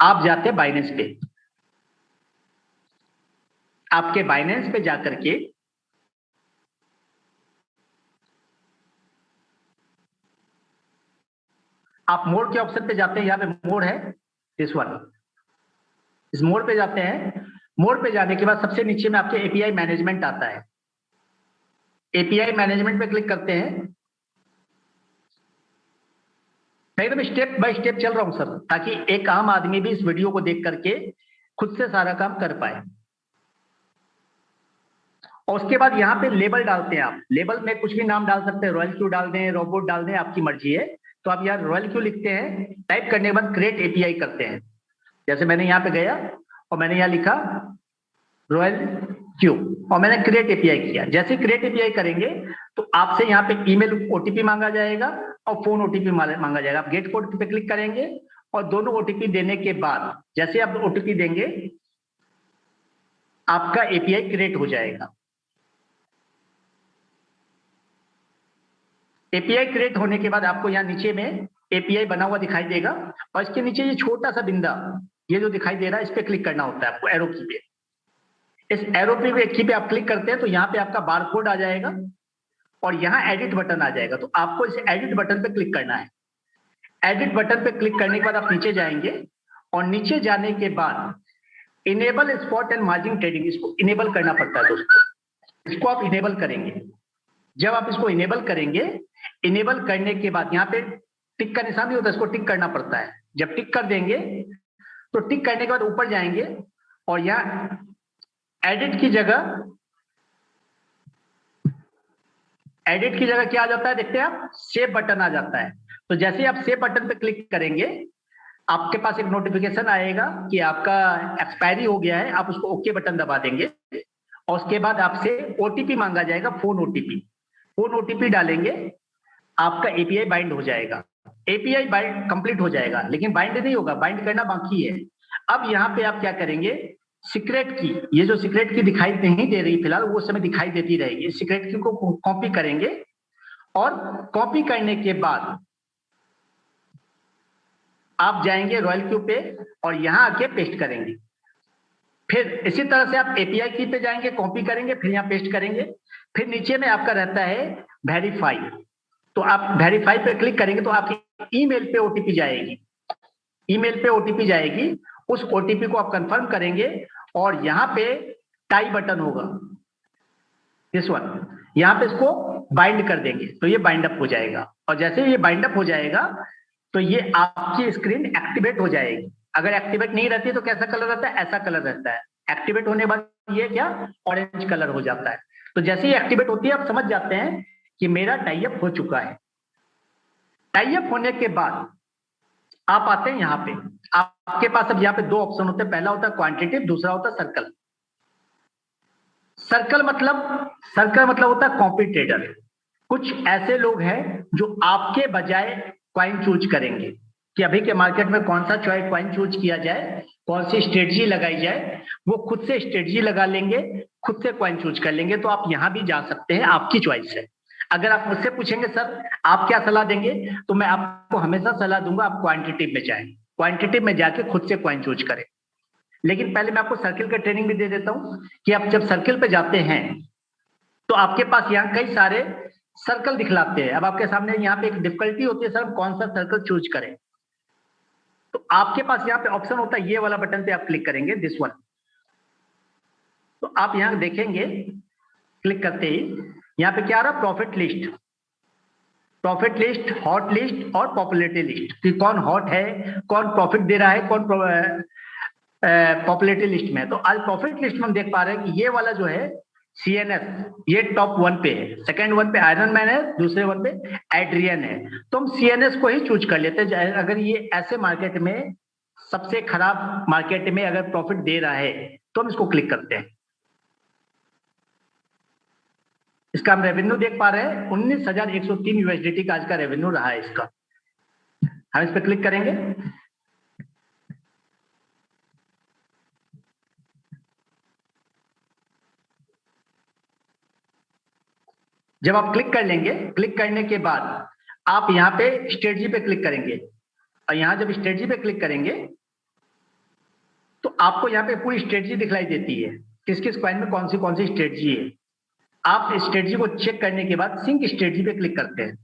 आप जाते हैं बाइनेंस पे। आपके बाइनेंस पे जाकर के आप मोड के ऑप्शन पे जाते हैं। यहाँ पे मोड है, दिस वन, इस मोड पे जाते हैं। मोड पे जाने के बाद सबसे नीचे में आपके एपीआई मैनेजमेंट आता है। एपीआई मैनेजमेंट पे क्लिक करते हैं। मैं एकदम स्टेप बाय स्टेप चल रहा हूं सर, ताकि एक आम आदमी भी इस वीडियो को देख करके खुद से सारा काम कर पाए। और उसके बाद यहाँ पे लेबल डालते हैं। आप लेबल में कुछ भी नाम डाल सकते हैं, रॉयल क्यू डाल दें, रोबोट डाल दें, आपकी मर्जी है। तो आप यहाँ रॉयल क्यू लिखते हैं, टाइप करने के बाद क्रिएट एपीआई करते हैं। जैसे मैंने यहाँ पे गया और मैंने यहाँ लिखा रॉयल क्यू और मैंने क्रिएट एपीआई किया। जैसे क्रिएट एपीआई करेंगे तो आपसे यहाँ पे ईमेल ओटीपी मांगा जाएगा और फोन ओटीपी मांगा जाएगा। आप गेट कोड पे क्लिक करेंगे और दोनों ओटीपी देने के बाद जैसे आप ओटीपी देंगे आपका एपीआई क्रिएट हो जाएगा। एपीआई क्रिएट होने के बाद आपको यहाँ नीचे में एपीआई बना हुआ दिखाई देगा और इसके नीचे ये छोटा सा बिंदा ये जो दिखाई दे रहा है इस पे क्लिक करना होता है आपको, एरो की पे। इस एरो की पे आप क्लिक करते हैं तो यहाँ पे आपका बारकोड आ जाएगा और यहाँ एडिट बटन आ जाएगा। तो आपको इस एडिट बटन पे क्लिक करना है। एडिट बटन पे क्लिक करने के बाद आप नीचे जाएंगे और नीचे जाने के बाद enable spot and margin trading, इसको इनेबल करना पड़ता है दोस्तों। इसको आप इनेबल करेंगे। जब आप इसको इनेबल करेंगे, इनेबल करने के बाद यहाँ पे टिक का निशान नहीं होता, इसको टिक करना पड़ता है। जब टिक कर देंगे तो टिक करने के बाद ऊपर जाएंगे और यहाँ एडिट की जगह क्या आ जाता है, देखते हैं आप, सेव बटन आ जाता है। तो जैसे ही आप सेव बटन पे क्लिक करेंगे आपके पास एक नोटिफिकेशन आएगा कि आपका एक्सपायरी हो गया है। आप उसको ओके बटन दबा देंगे और उसके बाद आपसे ओटीपी मांगा जाएगा, फोन ओटीपी। फोन ओटीपी डालेंगे, आपका एपीआई बाइंड हो जाएगा। एपीआई बाइंड कंप्लीट हो जाएगा, लेकिन बाइंड नहीं होगा, बाइंड करना बाकी है। अब यहाँ पे आप क्या करेंगे, सीक्रेट की, ये जो सीक्रेट की दिखाई नहीं दे रही फिलहाल, वो समय दिखाई देती रहेगी। सीक्रेट की को कॉपी करेंगे और कॉपी करने के बाद आप जाएंगे रॉयल क्यू पे और यहां आके पेस्ट करेंगे। फिर इसी तरह से आप एपीआई की पे जाएंगे, कॉपी करेंगे, फिर यहाँ पेस्ट करेंगे, फिर नीचे में आपका रहता है वेरीफाई। तो आप वेरीफाई पे क्लिक करेंगे तो आपकी ईमेल पे ओटीपी जाएगी, ईमेल पे ओटीपी जाएगी, उस ओटीपी को आप कंफर्म करेंगे और यहाँ पे टाई बटन होगा, दिस वन, यहाँ पे इसको बाइंड कर देंगे तो ये बाइंड अप हो जाएगा। और जैसे ये बाइंड अप हो जाएगा तो ये आपकी स्क्रीन एक्टिवेट हो जाएगी। अगर एक्टिवेट नहीं रहती तो कैसा कलर रहता है, ऐसा कलर रहता है। एक्टिवेट होने के बाद ये क्या, ऑरेंज कलर हो जाता है। तो जैसे ही एक्टिवेट होती है आप समझ जाते हैं कि मेरा टाई अप हो चुका है। टाई अप होने के बाद आप आते हैं यहाँ पे, आपके पास अब यहाँ पे दो ऑप्शन होते हैं, पहला होता है क्वांटिटेटिव, दूसरा होता है सर्कल। सर्कल मतलब होता है कॉपी ट्रेडर। कुछ ऐसे लोग हैं जो आपके बजाय क्वाइन चूज करेंगे कि अभी के मार्केट में कौन सा क्वाइन चूज किया जाए, कौन सी स्ट्रेटजी लगाई जाए। वो खुद से स्ट्रेटजी लगा लेंगे, खुद से क्वाइन चूज कर लेंगे। तो आप यहां भी जा सकते हैं, आपकी चॉइस है। अगर आप मुझसे पूछेंगे सर आप क्या सलाह देंगे, तो मैं आपको हमेशा सलाह दूंगा आप क्वांटिटेटिव में जाएं, क्वांटिटेटिव में जाके खुद से क्वाइन चूज करें। लेकिन पहले मैं आपको सर्किल का ट्रेनिंग भी दे देता हूं कि आप जब सर्किल पे जाते हैं तो आपके पास यहाँ कई सारे सर्कल दिखलाते हैं। अब आपके सामने यहाँ पे एक डिफिकल्टी होती है, सर कौन सा सर्कल चूज करें। तो आपके पास यहाँ पे ऑप्शन होता है, ये वाला बटन पे आप क्लिक करेंगे, दिस वन। तो आप यहाँ देखेंगे क्लिक करते ही यहाँ पे क्या आ रहा, profit list, profit list, hot list और पॉपुलैरिटी लिस्ट, कि कौन हॉट है, कौन प्रॉफिट दे रहा है, कौन पॉपुलैरिटी लिस्ट में। तो आज प्रॉफिट लिस्ट में हम देख पा रहे हैं कि ये वाला जो है सीएनएस, ये टॉप 1 पे है, सेकंड 1 पे आयरन मैन है, दूसरे 1 पे एड्रियन है। तो हम सीएनएस को ही चूज कर लेते हैं। अगर ये ऐसे मार्केट में सबसे खराब मार्केट में अगर प्रॉफिट दे रहा है तो हम इसको क्लिक करते हैं। इसका हम रेवेन्यू देख पा रहे हैं, 19,103 यूएसडीटी का आज का रेवेन्यू रहा है इसका। हम इस पर क्लिक करेंगे, जब आप क्लिक कर लेंगे, क्लिक करने के बाद आप यहाँ पे स्ट्रेटजी पे क्लिक करेंगे और यहाँ जब स्ट्रेटजी पे क्लिक करेंगे तो आपको यहाँ पे पूरी स्ट्रेटजी दिखलाई देती है, किस किस कॉइन में कौन सी स्ट्रेटजी है। आप स्ट्रेटजी को चेक करने के बाद सिंक स्ट्रेटजी पे क्लिक करते हैं।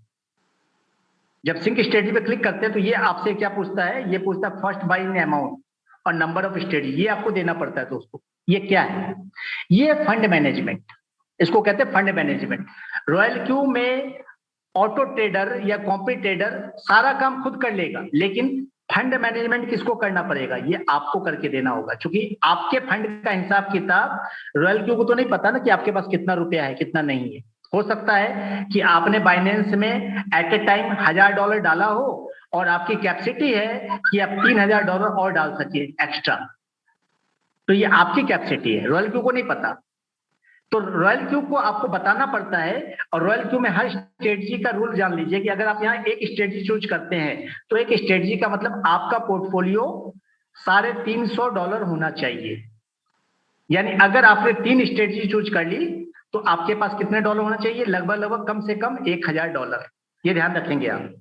जब सिंक स्ट्रेटजी पे क्लिक करते हैं तो ये आपसे क्या पूछता है, ये पूछता है फर्स्ट बाय इन अमाउंट और नंबर ऑफ स्ट्रेटजी, ये आपको देना पड़ता है दोस्तों। ये क्या है, ये फंड मैनेजमेंट, इसको कहते हैं फंड मैनेजमेंट। रॉयल क्यू में ऑटो ट्रेडर या कॉम्पी ट्रेडर सारा काम खुद कर लेगा, लेकिन फंड मैनेजमेंट किसको करना पड़ेगा, ये आपको करके देना होगा। क्योंकि आपके फंड का हिसाब किताब रॉयल क्यू को तो नहीं पता ना कि आपके पास कितना रुपया है कितना नहीं है। हो सकता है कि आपने बाइनेंस में एट ए टाइम $1,000 डाला हो और आपकी कैपेसिटी है कि आप $3,000 और डाल सके एक्स्ट्रा, तो ये आपकी कैपेसिटी है, रॉयल क्यू को नहीं पता। तो रॉयल क्यू को आपको बताना पड़ता है। और रॉयल क्यू में हर स्ट्रेटजी का रूल जान लीजिए कि अगर आप यहाँ एक स्ट्रेटजी चूज करते हैं तो एक स्ट्रेटजी का मतलब आपका पोर्टफोलियो $350 होना चाहिए। यानी अगर आपने 3 स्ट्रेटजी चूज कर ली तो आपके पास कितने डॉलर होना चाहिए, लगभग कम से कम $1,000। ये ध्यान रखेंगे आप।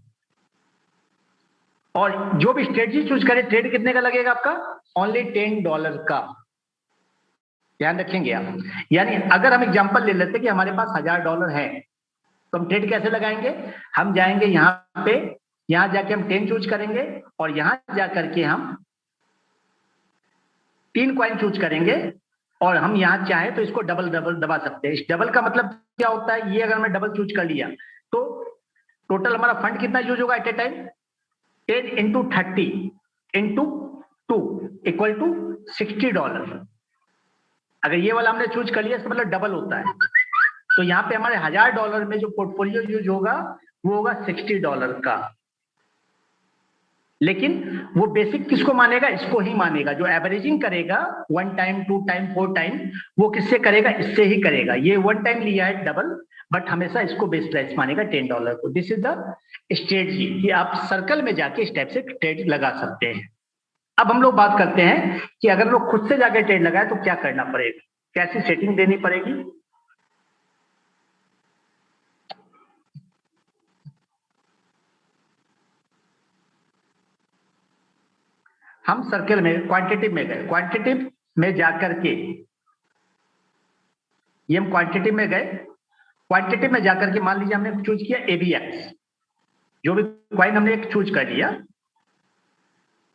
और जो भी स्ट्रेटजी चूज करें, ट्रेड कितने का लगेगा आपका, ओनली $10 का, ध्यान रखेंगे आप। यानी अगर हम एग्जांपल ले लेते कि हमारे पास $1,000 है तो हम ट्रेड कैसे लगाएंगे, हम जाएंगे यहाँ पे, यहाँ जाके हम 10 चूज करेंगे और यहाँ जाकर के हम 3 कॉइन चूज करेंगे और हम यहाँ चाहे तो इसको डबल दबा सकते हैं। इस डबल का मतलब क्या होता है, ये अगर मैं डबल चूज कर लिया तो टोटल हमारा फंड कितना यूज होगा at a time, 10 into 30 into 2 equal to $60। अगर ये वाला हमने चूज कर लिया इसका मतलब डबल होता है। तो यहाँ पे हमारे $1,000 में जो पोर्टफोलियो यूज होगा वो होगा $60 का। लेकिन वो बेसिक किसको मानेगा, इसको ही मानेगा। जो एवरेजिंग करेगा 1 टाइम 2 टाइम 4 टाइम वो किससे करेगा, इससे ही करेगा। ये 1 टाइम लिया है डबल, बट हमेशा इसको बेस प्राइस मानेगा $10 को। दिस इज द स्ट्रेटजी कि आप सर्कल में जाके इस टाइप से ट्रेड लगा सकते हैं। अब हम लोग बात करते हैं कि अगर लोग खुद से जाके ट्रेड लगाए तो क्या करना पड़ेगा, कैसी सेटिंग देनी पड़ेगी। हम सर्कल में क्वांटिटेटिव में गए, क्वांटिटेटिव में जाकर के ये हम क्वांटिटी में गए, क्वांटिटी में जाकर के मान लीजिए हमने चूज किया ABX, जो भी क्वाइन हमने एक चूज कर लिया।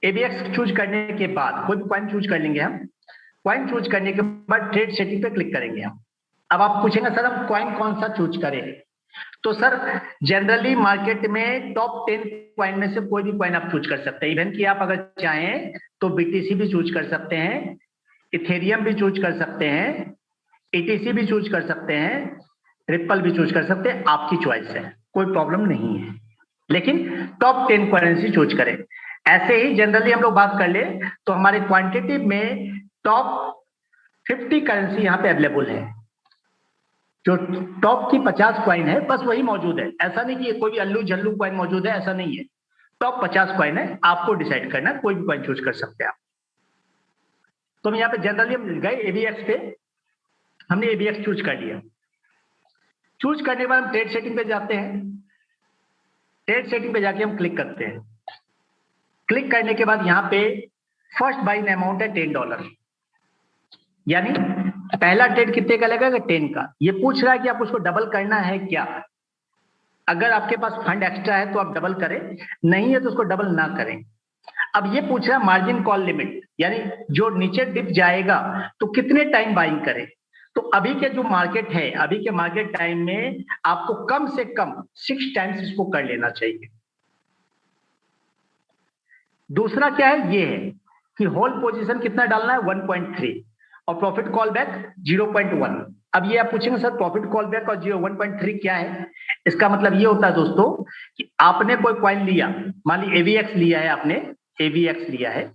ABX चूज करने के बाद कोई भी क्वाइन चूज कर लेंगे हम, क्वाइन चूज करने के बाद ट्रेड सेटिंग पे क्लिक करेंगे हम। अब आप पूछेंगे सर हम क्वाइन कौन सा चूज करें, तो सर जनरली मार्केट में टॉप 10 क्वाइन में से कोई भी क्वाइन आप चूज कर सकते हैं। इवन कि आप अगर चाहें तो BTC भी चूज कर सकते हैं, इथेरियम भी चूज कर सकते हैं, ETC भी चूज कर सकते हैं, रिपल भी चूज कर सकते हैं, आपकी चॉइस है, कोई प्रॉब्लम नहीं है, लेकिन टॉप 10 करेंसी चूज करें। ऐसे ही जनरली हम लोग बात कर ले तो हमारे क्वांटिटी में टॉप 50 करेंसी यहाँ पे अवेलेबल है। जो टॉप की 50 क्वाइन है बस वही मौजूद है, ऐसा नहीं कि कोई भी अल्लू झल्लू क्वाइन मौजूद है, ऐसा नहीं है। टॉप 50 क्वाइन है, आपको डिसाइड करना है, कोई भी क्वाइन चूज कर सकते हैं आप। तो हम यहाँ पे जनरली हम गए ABX पे, हमने ABX चूज कर लिया। चूज करने के बाद हम ट्रेड सेटिंग पे जाते हैं, ट्रेड सेटिंग पे जाके हम क्लिक करते हैं। क्लिक करने के बाद यहाँ पे फर्स्ट बाइंग अमाउंट है $10, यानी पहला ट्रेड कितने का लगेगा, 10 का। ये पूछ रहा है कि आप उसको डबल करना है क्या। अगर आपके पास फंड एक्स्ट्रा है तो आप डबल करें, नहीं है तो उसको डबल ना करें। अब ये पूछ रहा है मार्जिन कॉल लिमिट, यानी जो नीचे डिप जाएगा तो कितने टाइम बाइंग करें। तो अभी के जो मार्केट है, अभी के मार्केट टाइम में आपको कम से कम 6 टाइम्स इसको कर लेना चाहिए। दूसरा क्या है, ये है कि होल्ड पोजीशन कितना डालना है, 1.3, और प्रॉफिट कॉल बैक 0.1। अब ये आप पूछेंगे सर प्रॉफिट कॉल बैक और 1.3 क्या है। इसका मतलब ये होता है दोस्तों कि आपने कोई कॉइन लिया, मान ली AVX लिया है, आपने AVX लिया है,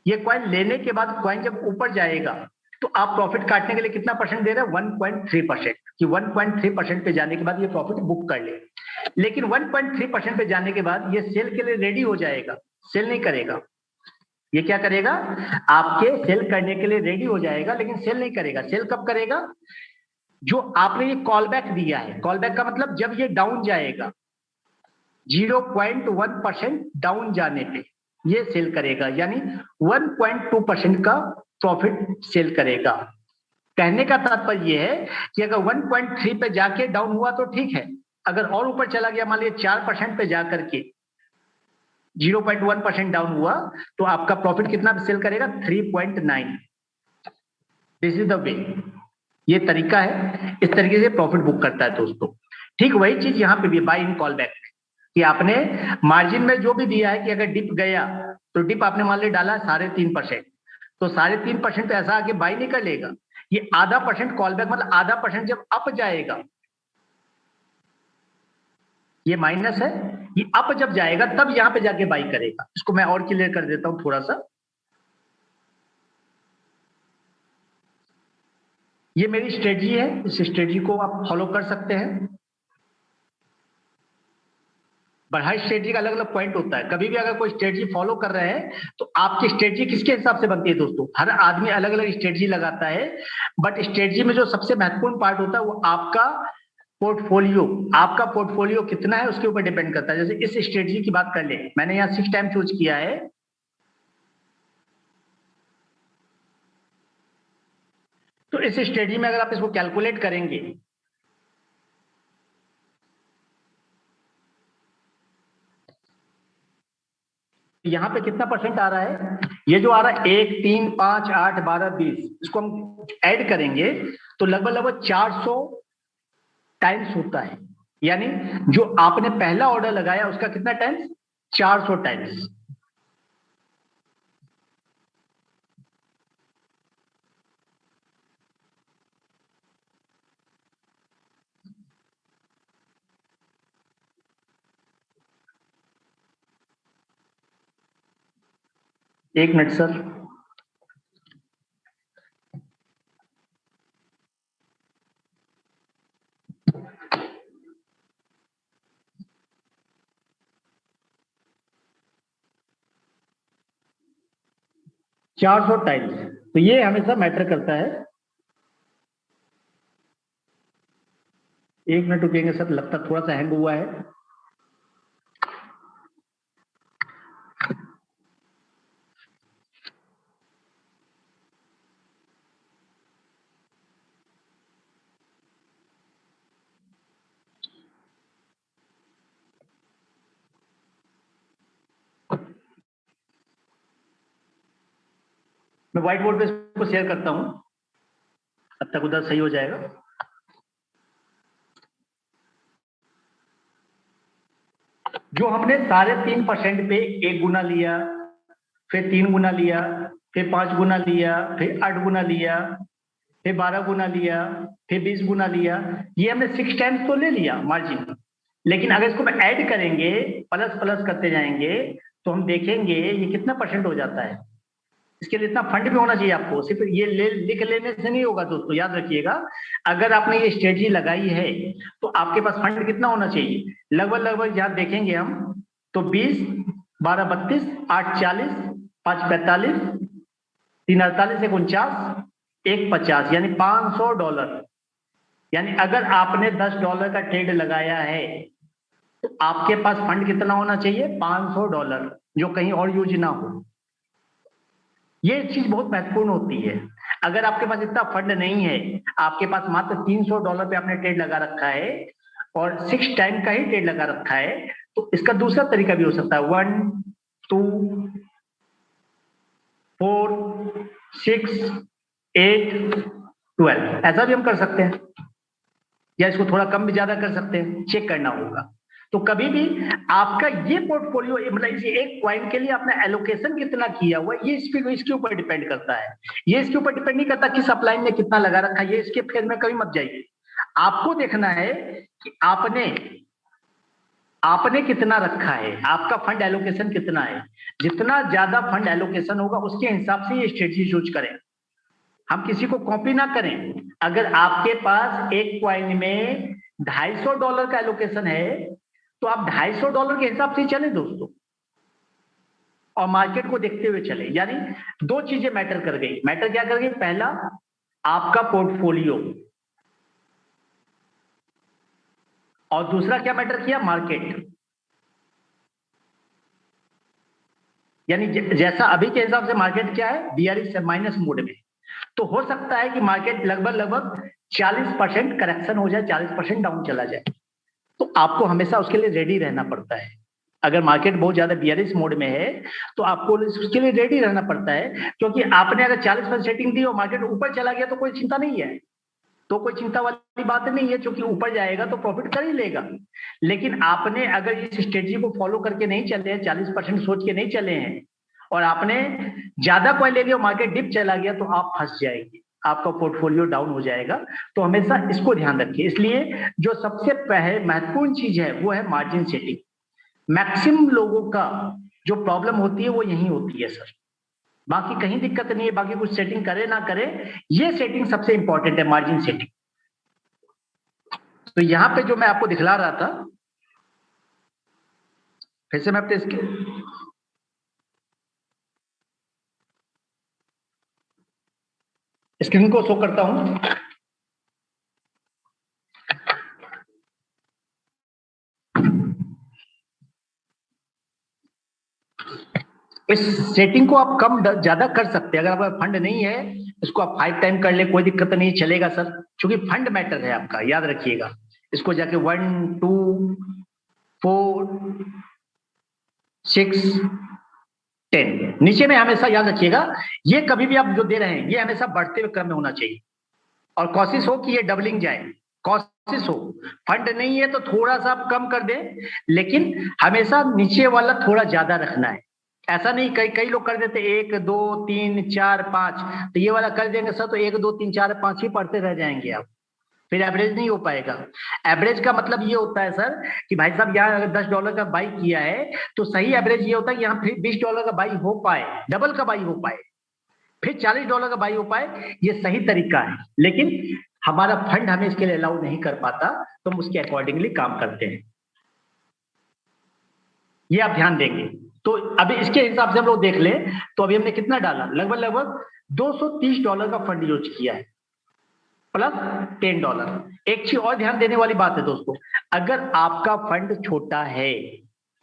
ये कॉइन लेने के बाद कॉइन जब ऊपर जाएगा तो आप प्रॉफिट काटने के लिए कितना परसेंट दे रहे हैं, 1.3%, कि 1.3% पे जाने के बाद ये प्रॉफिट बुक कर ले। लेकिन 1.3% पे जाने के बाद ये सेल के लिए रेडी हो जाएगा, सेल नहीं करेगा। ये क्या करेगा, आपके सेल करने के लिए रेडी हो जाएगा, लेकिन सेल नहीं करेगा। सेल कब करेगा, जो आपने ये कॉल बैक दिया है, कॉल बैक का मतलब जब ये डाउन जाएगा 0.1% डाउन जाने पे ये सेल करेगा, यानी 1.2% का प्रॉफिट सेल करेगा। कहने का तात्पर्य यह है कि अगर 1.3 पे जाके डाउन हुआ तो ठीक है, अगर और ऊपर चला गया, मान लीजिए 4% पे जाकर के 0.1% डाउन हुआ तो आपका प्रॉफिट कितना सेल करेगा, 3.9। दिस इज द वे, ये तरीका है, इस तरीके से प्रॉफिट बुक करता है दोस्तों। ठीक वही चीज यहाँ पे भी बाय इन कॉल बैक, कि आपने मार्जिन में जो भी दिया है कि अगर डिप गया तो डिप आपने मान लिया डाला 3.5%, तो 3.5% पे ऐसा आके बाय नहीं कर लेगा। ये आधा परसेंट कॉल बैक, मतलब आधा परसेंट जब अप जाएगा, ये माइनस है, ये अप जब जाएगा तब यहां पे जाके बाई करेगा। इसको मैं और क्लियर कर देता हूं थोड़ा सा। ये मेरी स्ट्रेटजी है, इस स्ट्रेटजी को आप फॉलो कर सकते हैं। पर हर स्ट्रेटजी का अलग अलग पॉइंट होता है। कभी भी अगर कोई स्ट्रेटजी फॉलो कर रहे हैं तो आपकी स्ट्रेटजी किसके हिसाब से बनती है दोस्तों, हर आदमी अलग अलग स्ट्रेटजी लगाता है, बट स्ट्रेटजी में जो सबसे महत्वपूर्ण पार्ट होता है वो आपका पोर्टफोलियो, आपका पोर्टफोलियो कितना है उसके ऊपर डिपेंड करता है। जैसे इस स्ट्रेटजी की बात कर ले, मैंने यहाँ 6 टाइम चूज किया है, तो इस स्ट्रेटजी में अगर आप इसको कैलकुलेट करेंगे, यहां पे कितना परसेंट आ रहा है, ये जो आ रहा है 1, 3, 5, 8, 12, 20, इसको हम ऐड करेंगे तो लगभग लगभग 400 टाइम्स होता है। यानी जो आपने पहला ऑर्डर लगाया उसका कितना टाइम्स, 400 टाइम्स। एक मिनट सर, चार सौ टाइम्स, तो ये हमेशा मैटर करता है। एक मिनट रुकेंगे सर, लगता थोड़ा सा हैंग हुआ है। मैं व्हाइट बोर्ड पे इसको शेयर करता हूं, अब तक उधर सही हो जाएगा। जो हमने 3.5% पे 1 गुना लिया, फिर 3 गुना लिया, फिर 5 गुना लिया, फिर 8 गुना लिया, फिर 12 गुना लिया, फिर 20 गुना लिया, ये हमने 6 टाइम्स तो ले लिया मार्जिन। लेकिन अगर इसको ऐड करेंगे, प्लस प्लस करते जाएंगे, तो हम देखेंगे ये कितना परसेंट हो जाता है। इसके लिए इतना फंड भी होना चाहिए आपको, सिर्फ ये लिख लेने से नहीं होगा दोस्तों, याद रखिएगा। अगर आपने ये स्ट्रेटजी लगाई है तो आपके पास फंड कितना होना चाहिए, लगभग यहाँ देखेंगे हम तो 20, 12 32, 8 40, 5 45, 3 48, 1 49, 1 50, यानी $500। यानी अगर आपने $10 का ट्रेड लगाया है तो आपके पास फंड कितना होना चाहिए, $500, जो कहीं और यूज ना हो। ये चीज बहुत महत्वपूर्ण होती है। अगर आपके पास इतना फंड नहीं है, आपके पास मात्र $300 पे आपने ट्रेड लगा रखा है और 6 टाइम का ही ट्रेड लगा रखा है, तो इसका दूसरा तरीका भी हो सकता है, 1 2 4 6 8 12, ऐसा भी हम कर सकते हैं, या इसको थोड़ा कम भी ज्यादा कर सकते हैं, चेक करना होगा। तो कभी भी आपका ये पोर्टफोलियो, मतलब इस एक क्वाइन के लिए आपने एलोकेशन कितना किया हुआ, ये इसके ऊपर डिपेंड करता है। ये इसके ऊपर डिपेंड नहीं करता कि सप्लाई ने कितना लगा रखा है, ये इसके फेर में कभी मत जाइए। आपको देखना है कि आपने कितना रखा है, आपका फंड एलोकेशन कितना है। जितना ज्यादा फंड एलोकेशन होगा उसके हिसाब से ये स्ट्रेटजी यूज करें, हम किसी को कॉपी ना करें। अगर आपके पास एक क्वाइन में $250 का एलोकेशन है तो आप $250 के हिसाब से चले दोस्तों, और मार्केट को देखते हुए चले। यानी 2 चीजें मैटर कर गई। मैटर क्या कर गई, पहला आपका पोर्टफोलियो, और दूसरा क्या मैटर किया, मार्केट। यानी जैसा अभी के हिसाब से मार्केट क्या है, बीआरएस माइनस मोड में, तो हो सकता है कि मार्केट लगभग 40% करेक्शन हो जाए, 40% डाउन चला जाए। तो आपको हमेशा उसके लिए रेडी रहना पड़ता है। अगर मार्केट बहुत ज्यादा बीआरएस मोड में है तो आपको उसके लिए रेडी रहना पड़ता है, क्योंकि आपने अगर 40% सेटिंग दी और मार्केट ऊपर चला गया तो कोई चिंता नहीं है, तो कोई चिंता वाली बात नहीं है, क्योंकि ऊपर जाएगा तो प्रॉफिट कर ही लेगा। लेकिन आपने अगर इस स्ट्रेटजी को फॉलो करके नहीं चले हैं, 40% सोच के नहीं चले हैं, और आपने ज्यादा कॉइन ले लिया और मार्केट डिप चला गया, तो आप फंस जाएंगे, आपका पोर्टफोलियो डाउन हो जाएगा। तो हमेशा इसको ध्यान रखिए। इसलिए जो सबसे पहले महत्वपूर्ण चीज है वो है मार्जिन सेटिंग। मैक्सिमम लोगों का जो प्रॉब्लम होती है वो यही होती है सर, बाकी कहीं दिक्कत नहीं है, बाकी कुछ सेटिंग करे ना करे, ये सेटिंग सबसे इंपॉर्टेंट है, मार्जिन सेटिंग। तो यहां पे जो मैं आपको दिखला रहा था, फिर से मैं अपने स्क्रीन को शो करता हूं। इस सेटिंग को आप कम ज्यादा कर सकते हैं। अगर आपका फंड नहीं है, इसको आप 5 टाइम कर ले, कोई दिक्कत नहीं, चलेगा सर, क्योंकि फंड मैटर है आपका, याद रखिएगा। इसको जाके 1 2 4 6 10 नीचे में हमेशा याद रखिएगा, ये कभी भी आप जो दे रहे हैं ये हमेशा बढ़ते हुए क्रम में होना चाहिए, और कोशिश हो कि ये डबलिंग जाए, कोशिश हो। फंड नहीं है तो थोड़ा सा आप कम कर दें, लेकिन हमेशा नीचे वाला थोड़ा ज्यादा रखना है। ऐसा नहीं, कई लोग कर देते 1 2 3 4 5, तो ये वाला कर देंगे सर तो 1 2 3 4 5 ही पढ़ते रह जाएंगे आप, फिर एवरेज नहीं हो पाएगा। एवरेज का मतलब ये होता है सर कि भाई साहब यहाँ अगर $10 का बाई किया है तो सही एवरेज ये होता है कि यहाँ फिर $20 का बाई हो पाए, डबल का बाई हो पाए, फिर $40 का बाई हो पाए, ये सही तरीका है। लेकिन हमारा फंड हमें इसके लिए अलाउ नहीं कर पाता, तो हम उसके अकॉर्डिंगली काम करते हैं, ये आप ध्यान देंगे। तो अभी इसके हिसाब से हम लोग देख लें तो अभी हमने कितना डाला, लगभग $230 का फंड यूज किया है, प्लस $10। एक चीज और ध्यान देने वाली बात है दोस्तों, अगर आपका फंड छोटा है,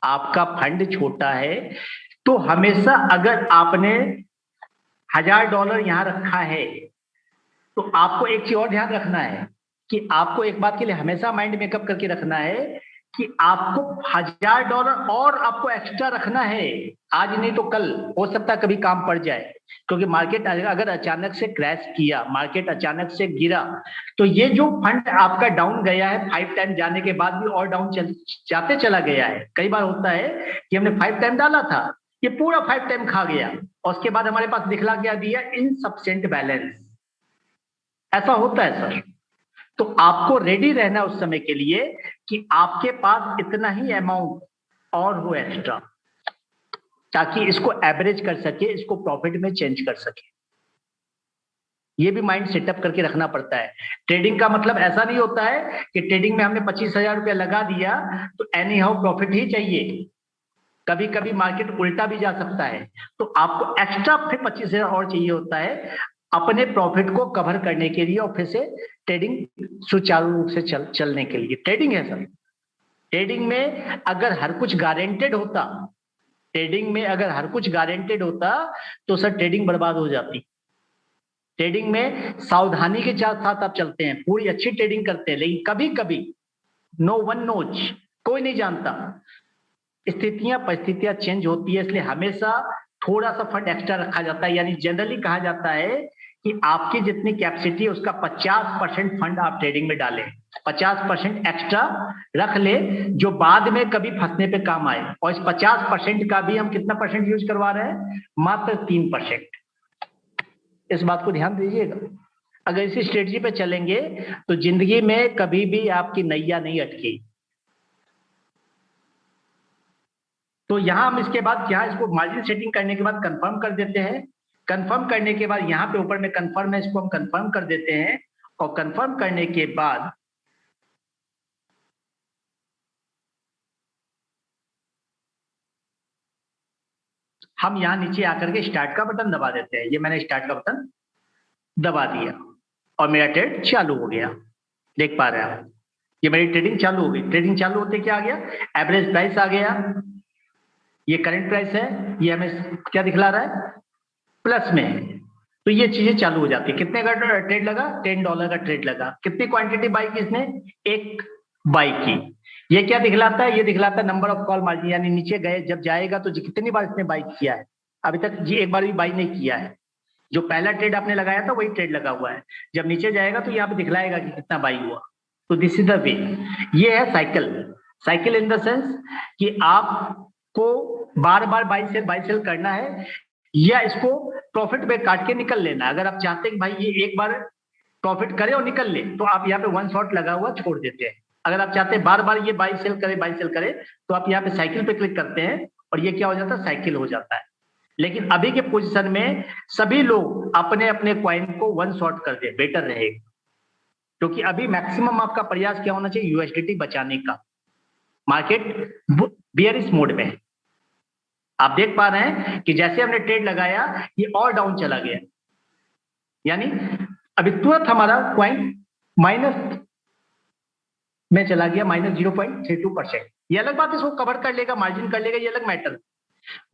आपका फंड छोटा है, तो हमेशा अगर आपने $1000 यहां रखा है, तो आपको एक चीज और ध्यान रखना है कि आपको एक बात के लिए हमेशा माइंड मेकअप करके रखना है कि आपको $1000 और आपको एक्स्ट्रा रखना है, आज नहीं तो कल, हो सकता है कभी काम पड़ जाए, क्योंकि मार्केट अगर अचानक से क्रैश किया, मार्केट अचानक से गिरा, तो ये जो फंड आपका डाउन गया है 5 टाइम जाने के बाद भी और डाउन जाते चला गया है। कई बार होता है कि हमने 5 टाइम डाला था, ये पूरा 5 टाइम खा गया और उसके बाद हमारे पास दिखला क्या दिया, इनसफिशिएंट बैलेंस। ऐसा होता है सर। तो आपको रेडी रहना उस समय के लिए कि आपके पास इतना ही अमाउंट और हो एक्स्ट्रा, ताकि इसको एवरेज कर सके, इसको प्रॉफिट में चेंज कर सके। ये भी माइंड सेटअप करके रखना पड़ता है। ट्रेडिंग का मतलब ऐसा नहीं होता है कि ट्रेडिंग में हमने 25,000 रुपया लगा दिया तो एनी हाउ प्रॉफिट ही चाहिए। कभी कभी मार्केट उल्टा भी जा सकता है, तो आपको एक्स्ट्रा फिर 25,000 और चाहिए होता है अपने प्रॉफिट को कवर करने के लिए और फिर से ट्रेडिंग सुचारू रूप से चलने के लिए। ट्रेडिंग है सर। ट्रेडिंग में अगर हर कुछ गारंटेड होता, ट्रेडिंग में अगर हर कुछ गारंटेड होता तो सर ट्रेडिंग बर्बाद हो जाती। ट्रेडिंग में सावधानी के साथ आप चलते हैं, पूरी अच्छी ट्रेडिंग करते हैं, लेकिन कभी कभी नो वन नोज, कोई नहीं जानता, स्थितियां परिस्थितियां चेंज होती है, इसलिए हमेशा थोड़ा सा फंड एक्स्ट्रा रखा जाता है। यानी जनरली कहा जाता है कि आपकी जितनी कैपेसिटी है उसका 50% फंड आप ट्रेडिंग में डालें, 50% एक्स्ट्रा रख ले जो बाद में कभी फंसने पे काम आए। और इस 50% का भी हम कितना परसेंट यूज करवा रहे हैं, मात्र 3%। इस बात को ध्यान दीजिएगा। अगर इसी स्ट्रेटजी पे चलेंगे तो जिंदगी में कभी भी आपकी नैया नहीं अटकी। तो यहां हम इसके बाद क्या, इसको मार्जिन सेटिंग करने के बाद कंफर्म कर देते हैं। कंफर्म करने के बाद यहाँ पे ऊपर में कंफर्म है, इसको हम कंफर्म कर देते हैं। और कंफर्म करने के बाद हम यहाँ नीचे आकर के स्टार्ट का बटन दबा देते हैं। ये मैंने स्टार्ट का बटन दबा दिया और मेरा ट्रेड चालू हो गया। देख पा रहे हैं आप, ये मेरी ट्रेडिंग चालू हो गई। ट्रेडिंग चालू होते क्या आ गया, एवरेज प्राइस आ गया, ये करंट प्राइस है, ये हमें क्या दिखला रहा है, प्लस में। तो ये चीजें चालू हो जाती है। कितने का ट्रेड लगा, $10 का ट्रेड लगा। कितनी क्वांटिटी बाई की इसने, एक बाई की। ये क्या दिखलाता है, ये दिखलाता है नंबर ऑफ कॉल मार्जिन, यानी नीचे गए जब जाएगा तो कितनी बार इसने बाई किया है। अभी तक जी एक बार भी बाई नहीं किया है। जो पहला ट्रेड आपने लगाया था वही ट्रेड लगा हुआ है। जब नीचे जाएगा तो यहाँ पे दिखलाएगा कि कितना बाई हुआ। तो दिस इज द वे। ये है cycle. Cycle in the sense कि आपको बार बार बाई सेल करना है या इसको प्रॉफिट में काट के निकल लेना। अगर आप चाहते हैं कि भाई ये एक बार प्रॉफिट करे और निकल ले, तो आप यहाँ पे वन शॉट लगा हुआ छोड़ देते हैं। अगर आप चाहते हैं बार बार ये बाई सेल करे, तो आप यहाँ पे साइकिल पे क्लिक करते हैं और ये क्या हो जाता है, साइकिल हो जाता है। लेकिन अभी के पोजीशन में सभी लोग अपने अपने क्वाइन को वन शॉट कर दे, बेटर रहेगा। क्योंकि अभी मैक्सिमम आपका प्रयास क्या होना चाहिए, यूएसडीटी बचाने का। मार्केट बियरिश मोड में है। आप देख पा रहे हैं कि जैसे हमने ट्रेड लगाया ये और डाउन चला गया, यानी अभी तुरंत हमारा क्वाइन माइनस में चला गया, -0.32%। ये अलग बात है, इसको कवर कर लेगा, मार्जिन कर लेगा, ये अलग मैटर।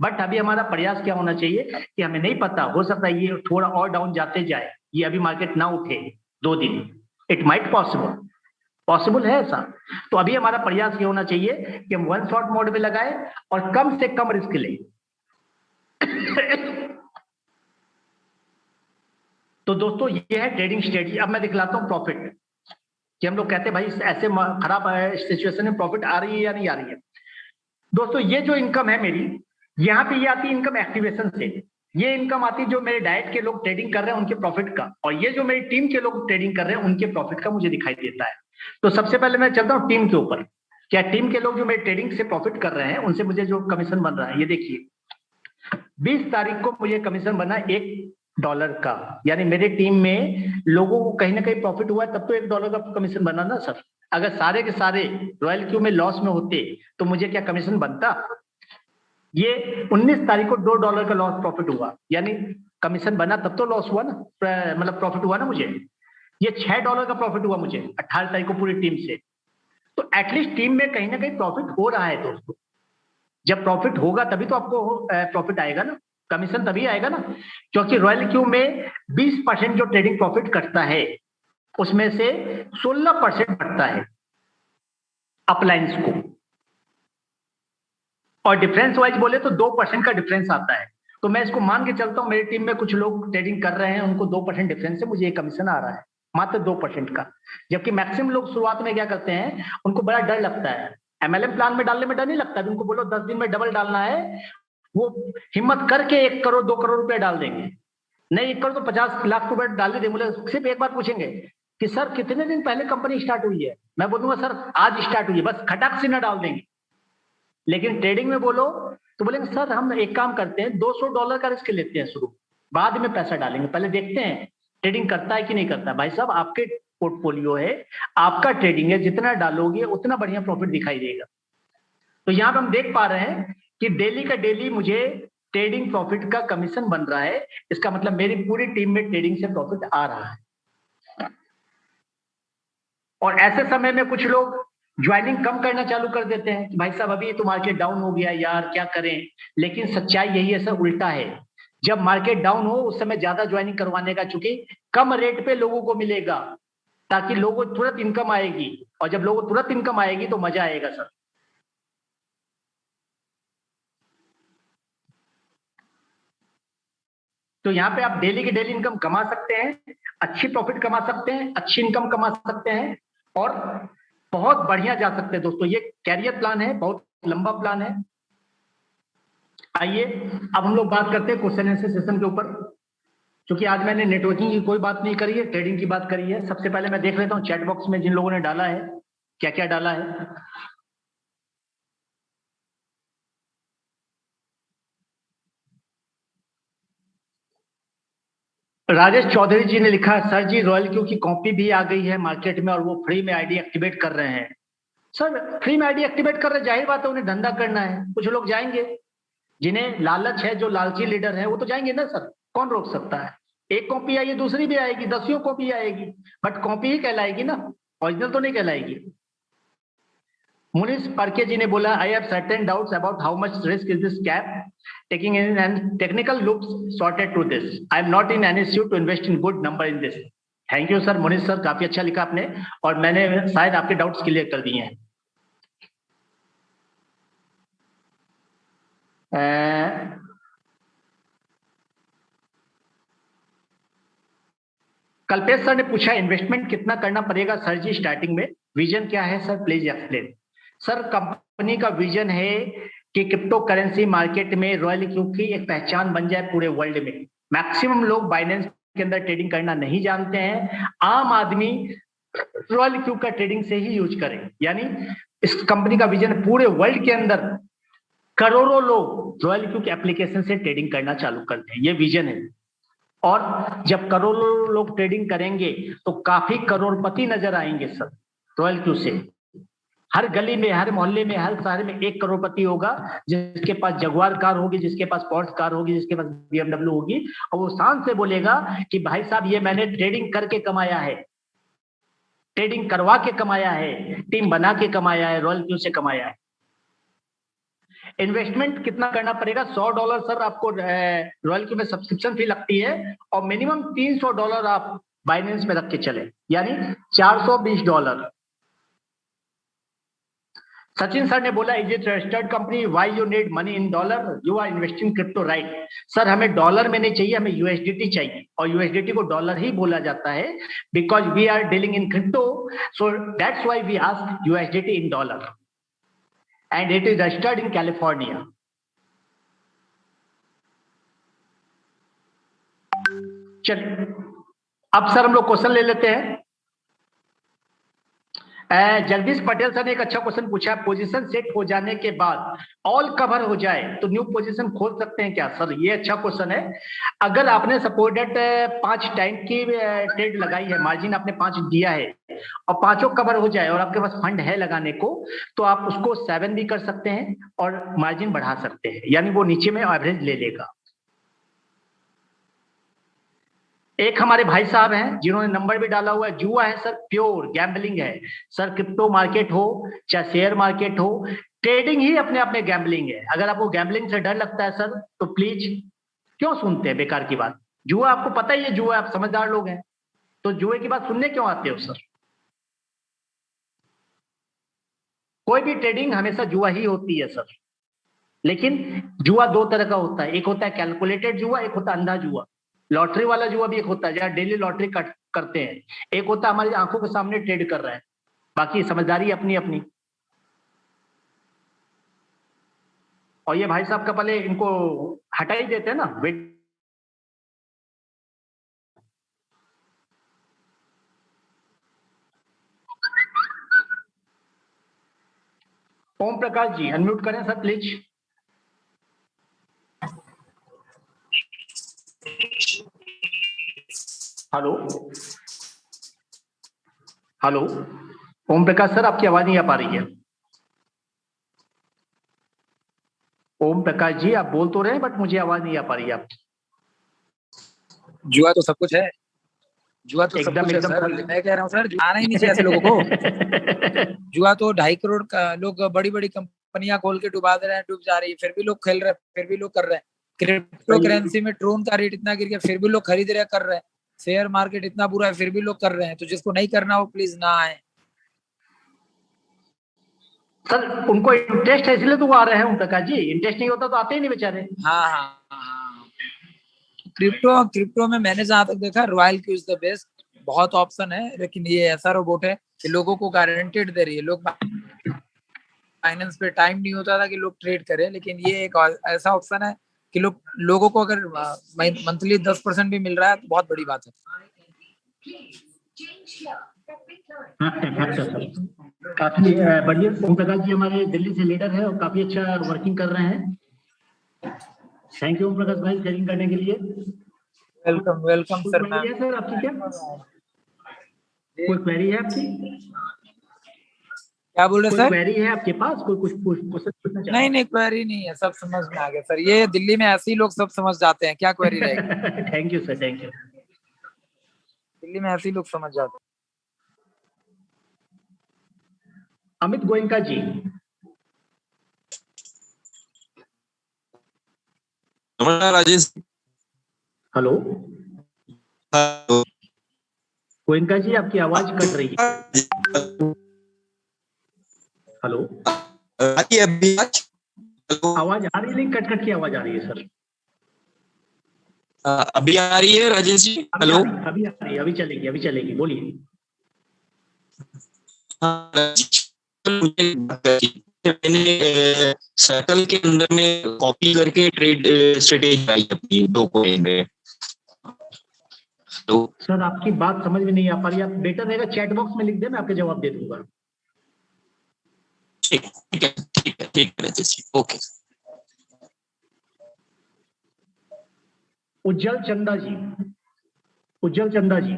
बट अभी हमारा प्रयास क्या होना चाहिए कि हमें नहीं पता, हो सकता है ये थोड़ा और डाउन जाते जाए, ये अभी मार्केट ना उठे 2 दिन, इट माइट पॉसिबल है ऐसा। तो अभी हमारा प्रयास ये होना चाहिए कि हम वन शॉट मोड में लगाए और कम से कम रिस्क लें। तो दोस्तों ये है ट्रेडिंग स्ट्रेटजी। अब मैं दिखलाता हूं प्रॉफिट, कि हम लोग कहते हैं भाई ऐसे खराब सिचुएशन में प्रॉफिट आ रही है या नहीं आ रही है। दोस्तों ये जो इनकम है मेरी, यहाँ पे ये आती है इनकम एक्टिवेशन से। ये इनकम आती है जो मेरे डायरेक्ट के लोग ट्रेडिंग कर रहे हैं उनके प्रॉफिट का, और ये जो मेरी टीम के लोग ट्रेडिंग कर रहे हैं उनके प्रॉफिट का मुझे दिखाई देता है। तो सबसे पहले मैं चलता हूँ टीम के ऊपर। क्या टीम के लोग जो मेरे ट्रेडिंग से प्रॉफिट कर रहे हैं उनसे मुझे जो कमीशन बन रहा है, ये देखिए 20 तारीख को मुझे कमीशन बना $1 का। यानी मेरे टीम में लोगों को कहीं ना कहीं प्रॉफिट हुआ तब तो $1 का कमीशन बना ना सर। अगर सारे के सारे रॉयल क्यू में लॉस में होते तो मुझे क्या कमीशन बनता। ये 19 तारीख को $2 का लॉस प्रॉफिट हुआ, यानी कमीशन बना तब तो लॉस हुआ ना, मतलब प्रॉफिट हुआ ना मुझे। ये $6 का प्रॉफिट हुआ मुझे 18 तारीख को पूरी टीम से। तो एटलीस्ट टीम में कहीं ना कहीं प्रॉफिट हो रहा है दोस्तों। जब प्रॉफिट होगा तभी तो आपको प्रॉफिट आएगा ना, कमीशन तभी आएगा ना। क्योंकि रॉयल क्यू में 20% जो ट्रेडिंग प्रॉफिट करता है उसमें से 16% बढ़ता है अपलाइंस को। और डिफरेंस वाइज बोले तो 2% का डिफरेंस आता है। तो मैं इसको मान के चलता हूँ, मेरी टीम में कुछ लोग ट्रेडिंग कर रहे हैं, उनको 2% डिफरेंस से मुझे ये कमीशन आ रहा है, मात्र 2% का। जबकि मैक्सिमम लोग शुरुआत में क्या करते हैं, उनको बड़ा डर लगता है, एमएलएम प्लान में डालने में डर नहीं लगता, उनको बोलो 10 दिन में डबल डालना है, वो हिम्मत करके 1 करोड़ 2 करोड़ रुपए डाल देंगे। नहीं 1 करोड़ तो 50 लाख रुपए डाल देंगे। बोले सिर्फ एक बार पूछेंगे कि सर कितने दिन पहले कंपनी स्टार्ट हुई है, मैं बोलूंगा सर आज स्टार्ट हुई है, बस खटाक से ना डाल देंगे। लेकिन ट्रेडिंग में बोलो तो बोलेंगे सर हम एक काम करते हैं, $200 का रिस्क लेते हैं शुरू, बाद में पैसा डालेंगे, पहले देखते हैं ट्रेडिंग करता है कि नहीं करता है। भाई साहब आपके पोर्टफोलियो है, आपका ट्रेडिंग है, जितना डालोगे उतना बढ़िया प्रॉफिट दिखाई देगा। तो यहां पर हम देख पा रहे हैं कि डेली का डेली मुझे ट्रेडिंग प्रॉफिट का कमीशन बन रहा है। इसका मतलब मेरी पूरी टीम में ट्रेडिंग से प्रॉफिट आ रहा है। और ऐसे समय में कुछ लोग ज्वाइनिंग कम करना चालू कर देते हैं कि भाई साहब अभी तो मार्केट डाउन हो गया यार, क्या करें। लेकिन सच्चाई यही है सर, उल्टा है। जब मार्केट डाउन हो उस समय ज्यादा ज्वाइनिंग करवाने का, चूंकि कम रेट पे लोगों को मिलेगा, ताकि लोगों को तुरंत इनकम आएगी, और जब लोगों को तुरंत इनकम आएगी तो मजा आएगा सर। तो यहाँ पे आप डेली की डेली इनकम कमा सकते हैं, अच्छी प्रॉफिट कमा सकते हैं, अच्छी इनकम कमा सकते हैं, और बहुत बढ़िया जा सकते हैं दोस्तों। ये कैरियर प्लान है, बहुत लंबा प्लान है। आइए अब हम लोग बात करते हैं क्वेश्चन आंसर सेशन के ऊपर। क्योंकि आज मैंने नेटवर्किंग की कोई बात नहीं करी है, ट्रेडिंग की बात करी है। सबसे पहले मैं देख लेता हूँ चैट बॉक्स में जिन लोगों ने डाला है क्या क्या डाला है। राजेश चौधरी जी ने लिखा है सर जी रॉयल क्यू की कॉपी भी आ गई है मार्केट में और वो फ्री में आईडी एक्टिवेट कर रहे हैं। सर फ्री में आईडी एक्टिवेट कर रहे हैं, जाहिर बात है उन्हें धंधा करना है, कुछ लोग जाएंगे, जिन्हें लालच है, जो लालची लीडर है वो तो जाएंगे ना सर, कौन रोक सकता है। एक कॉपी आई है दूसरी भी आएगी, 10 कॉपी आएगी, बट कॉपी ही कहलाएगी ना, ओरिजिनल तो नहीं कहलाएगी। मुनीष परके जी ने बोला I have certain doubts about how much risk is this cap taking in and technical looks sorted to this, I am not in any issue to invest in good number in this. Thank you sir Munish sir, काफी अच्छा लिखा आपने, और मैंने शायद आपके doubts clear कर दिए हैं। कल्पेश सर ने पूछा इन्वेस्टमेंट कितना करना पड़ेगा सर जी स्टार्टिंग में, विजन क्या है sir, please explain. Sir company का विजन है कि क्रिप्टो करेंसी मार्केट में रॉयल क्यू की एक पहचान बन जाए पूरे वर्ल्ड में। मैक्सिमम लोग बाइनेंस के अंदर ट्रेडिंग करना नहीं जानते हैं, आम आदमी रॉयल क्यू का ट्रेडिंग से ही यूज करें। यानी इस कंपनी का विजन पूरे वर्ल्ड के अंदर करोड़ों लोग रॉयल क्यू के एप्लीकेशन से ट्रेडिंग करना चालू कर दें, ये विजन है। और जब करोड़ों लोग ट्रेडिंग करेंगे तो काफी करोड़पति नजर आएंगे सर रॉयल क्यू से। हर गली में, हर मोहल्ले में, हर शहर में एक करोड़पति होगा जिसके पास जगुआर कार होगी, जिसके पास पोर्स कार होगी, जिसके पास बीएमडब्ल्यू होगी, और वो शान से बोलेगा कि भाई साहब ये मैंने ट्रेडिंग करके कमाया है, ट्रेडिंग करवा के कमाया है, टीम बना के कमाया है, रॉयल क्यू से कमाया है। इन्वेस्टमेंट कितना करना पड़ेगा, $100 सर आपको रॉयल क्यू में सब्सक्रिप्शन फी लगती है, और मिनिमम $300 आप बाइनेंस में रख के चले, यानी $420। सचिन सर ने बोला is it registered company, why you need money in dollar, you are investing crypto right. Sir हमें डॉलर में नहीं चाहिए, हमें यूएसडीटी चाहिए, और यूएसडीटी को डॉलर ही बोला जाता है because we are dealing in crypto, so that's why we ask USDT in dollar and it is registered in California. चलिए अब सर हम लोग क्वेश्चन ले लेते हैं। जगदीश पटेल सर ने एक अच्छा क्वेश्चन पूछा, पोजीशन सेट हो जाने के बाद ऑल कवर हो जाए तो न्यू पोजीशन खोल सकते हैं क्या। सर ये अच्छा क्वेश्चन है। अगर आपने सपोर्टेड 5 टाइम की ट्रेड लगाई है, मार्जिन आपने 5 दिया है, और पांचों कवर हो जाए और आपके पास फंड है लगाने को, तो आप उसको 7 भी कर सकते हैं और मार्जिन बढ़ा सकते हैं, यानी वो नीचे में एवरेज ले लेगा। एक हमारे भाई साहब हैं जिन्होंने नंबर भी डाला हुआ है, जुआ है सर, प्योर गैम्बलिंग है सर। क्रिप्टो मार्केट हो चाहे शेयर मार्केट हो, ट्रेडिंग ही अपने आप में गैम्बलिंग है। अगर आपको गैम्बलिंग से डर लगता है सर तो प्लीज क्यों सुनते हैं बेकार की बात। जुआ आपको पता ही है, जुआ, आप समझदार लोग हैं, तो जुए की बात सुनने क्यों आते हो सर। कोई भी ट्रेडिंग हमेशा जुआ ही होती है सर। लेकिन जुआ दो तरह का होता है, एक होता है कैलकुलेटेड जुआ, एक होता है अंधा जुआ। लॉटरी वाला जुआ भी एक होता है जहाँ डेली लॉटरी करते हैं, एक होता है हमारी आंखों के सामने ट्रेड कर रहा है। बाकी समझदारी अपनी अपनी। और ये भाई साहब का पहले इनको हटा ही देते हैं ना, वेट। ओम प्रकाश जी अनम्यूट करें sir please. Hello hello, Om Prakash sir आपकी आवाज नहीं आ पा रही है। ओम प्रकाश जी आप बोल तो रहे हैं बट मुझे आवाज नहीं आ पा रही है आपकी। जुआ तो सब कुछ है, जुआ तो सब एकदम कुछ है एकदम सर। सर। मैं कह रहा हूँ सर, आना ही नहीं चाहिए ऐसे लोगों को। जुआ तो 2.5 करोड़ का लोग बड़ी बड़ी कंपनियां खोल के डुबा दे रहे हैं, डूब जा रही है, फिर भी लोग खेल रहे हैं, फिर भी लोग कर रहे हैं। क्रिप्टो करेंसी में ट्रोन का रेट इतना गिर गया, फिर भी लोग खरीद रहे हैं, कर रहे हैं। शेयर मार्केट इतना बुरा है, फिर भी लोग कर रहे हैं। तो जिसको नहीं करना हो प्लीज ना आए। सर उनको इंटरेस्ट है इसलिए तो वो आ रहे हैं ओम प्रकाश जी, इंटरेस्ट नहीं होता तो आते ही नहीं बेचारे। हाँ हाँ हाँ, क्रिप्टो क्रिप्टो में मैंने जहां तक देखा royal Q is the best. बहुत ऑप्शन है, लेकिन ये ऐसा रोबोट है कि लोगों को गारंटेड दे रही है। लोग फाइनेंस पे टाइम नहीं होता था कि लोग ट्रेड करें, लेकिन ये एक ऐसा ऑप्शन है कि लोगों को अगर मंथली 10% भी मिल रहा है तो बहुत बड़ी बात है। काफी बढ़िया। ओम प्रकाश जी हमारे दिल्ली से लीडर है और काफी अच्छा वर्किंग कर रहे हैं। थैंक यू ओम प्रकाश भाई शेयरिंग करने के लिए। Welcome welcome sir. क्वेरी है सर आपकी क्या? कोई क्वेरी है आपकी? क्या बोल रहे कोई सर? क्वेरी है आपके पास? कोई कुछ पूछना चाहते नहीं नहीं, क्वेरी नहीं है, सब समझ में आ गया सर। ये दिल्ली में ऐसे ही लोग सब समझ जाते हैं, क्या क्वेरी रहेगी। Thank you sir, thank you. Delhi में ऐसे ही लोग समझ जाते हैं। अमित गोयनका जी। नमस्कार राजेश। Hello hello. गोयनका जी आपकी आवाज कट रही है। हेलो अभी आवाज आ रही है, लेकिन कट कट की आवाज आ रही है सर। अभी आ रही है राजेश जी? हेलो। अभी आ रही है, अभी चलेगी, अभी चलेगी, बोलिए। मैंने सर्कल के अंदर में कॉपी करके ट्रेड स्ट्रेटेजी आई अपनी दो कोइन में। तो सर आपकी बात समझ में नहीं आ पा रही है, आप बेटर रहेगा चैट बॉक्स में लिख दें, मैं आपके जवाब दे दूंगा। ठीक है ठीक है ठीक है राजेश जी, ओके। उज्जवल चंदा जी, उज्जवल चंदा जी।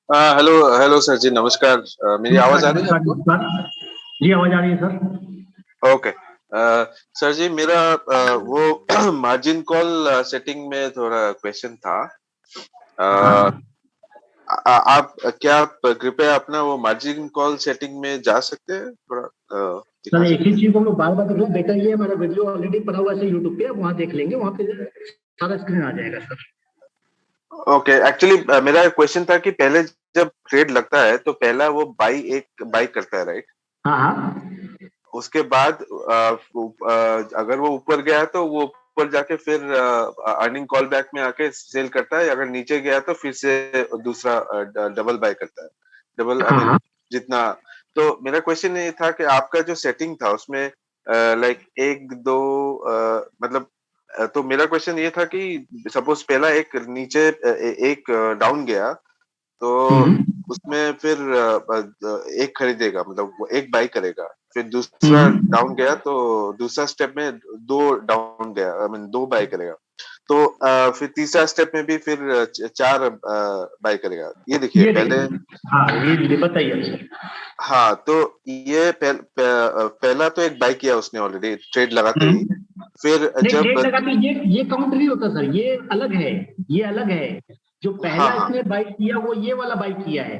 हेलो हेलो सर जी, नमस्कार। मेरी आवाज आ रही है आपको? जी आवाज आ रही है सर। ओके। सर जी मेरा वो मार्जिन कॉल सेटिंग में थोड़ा क्वेश्चन था। आप क्या आप कृपया अपना वो मार्जिन कॉल सेटिंग में जा सकते हैं थोड़ा सर दिखा एक ही सकते चीज को मैं बार बार कर रहा हूँ, बेटर ये हमारा वीडियो ऑलरेडी पड़ा हुआ है यूट्यूब पे, वहां देख लेंगे, वहां पे सारा स्क्रीन आ जाएगा सर। ओके। एक्चुअली मेरा क्वेश्चन था कि पहले जब ट्रेड लगता है तो पहला वो बाई करता है, राइट? हाँ हाँ उसके बाद अगर वो ऊपर गया तो वो ऊपर जाके फिर अर्निंग कॉल बैक में आके सेल करता है। अगर नीचे गया तो फिर से दूसरा डबल बाय करता है, डबल आई मीन जितना। तो मेरा क्वेश्चन ये था कि आपका जो सेटिंग था उसमें लाइक एक दो मतलब तो मेरा क्वेश्चन ये था कि सपोज पहला एक नीचे एक डाउन गया तो उसमें फिर एक खरीदेगा, मतलब वो एक बाई करेगा। फिर दूसरा डाउन गया तो दूसरा स्टेप में दो डाउन गया, आई मीन दो बाई करेगा। तो फिर तीसरा स्टेप में भी फिर चार बाई करेगा। ये देखिए पहले। हाँ ये बताइए। हाँ तो ये पहला तो एक बाई किया उसने ऑलरेडी ट्रेड लगाते ही। फिर नहीं जब ट्रेड लगाते ये काउंट नहीं होता सर, ये अलग है, ये अलग है। जो पहला हाँ इसने बाई किया वो ये वाला बाई किया है,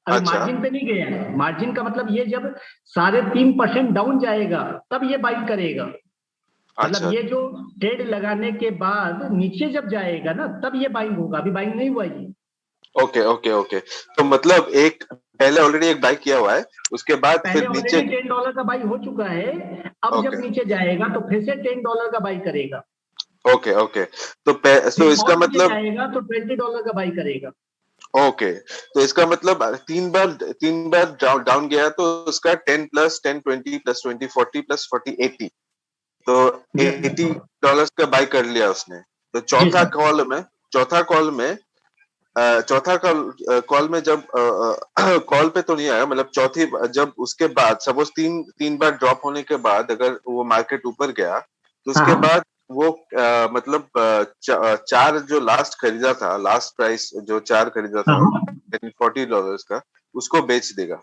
अभी अच्छा मार्जिन पे नहीं गया है। मार्जिन का मतलब ये जब 3.5% डाउन जाएगा तब ये बाई करेगा। मतलब अच्छा ये जो ट्रेड लगाने के बाद नीचे जब जाएगा ना तब ये बाइंग होगा, अभी बाइंग नहीं हुआ ये। ओके ओके ओके, तो मतलब एक पहले ऑलरेडी एक बाई किया हुआ है, उसके बाद पहले फिर नीचे। ऑलरेडी $10 का बाई हो चुका है, अब जब ओके नीचे जाएगा तो फिर से $10 का बाई करेगा, ओके ओके, तो फिर इसका और नीचे मतलब जाएगा तो $20 का बाई करेगा। ओके, तो इसका मतलब तीन बार डाउन गया तो उसका 10 प्लस 10 20 प्लस 20 40 प्लस 40 80, तो यस $80 का बाई कर लिया उसने। तो जी सर। चौथा कॉल में चौथा कॉल में जब कॉल पे तो नहीं आया, मतलब चौथी जब उसके बाद सपोज तीन बार ड्रॉप होने के बाद अगर वो मार्केट ऊपर गया तो हाँ उसके हाँ बाद वो मतलब चार जो लास्ट खरीदा था, लास्ट प्राइस जो चार खरीदा हाँ था हाँ। $40 का, उसको बेच देगा,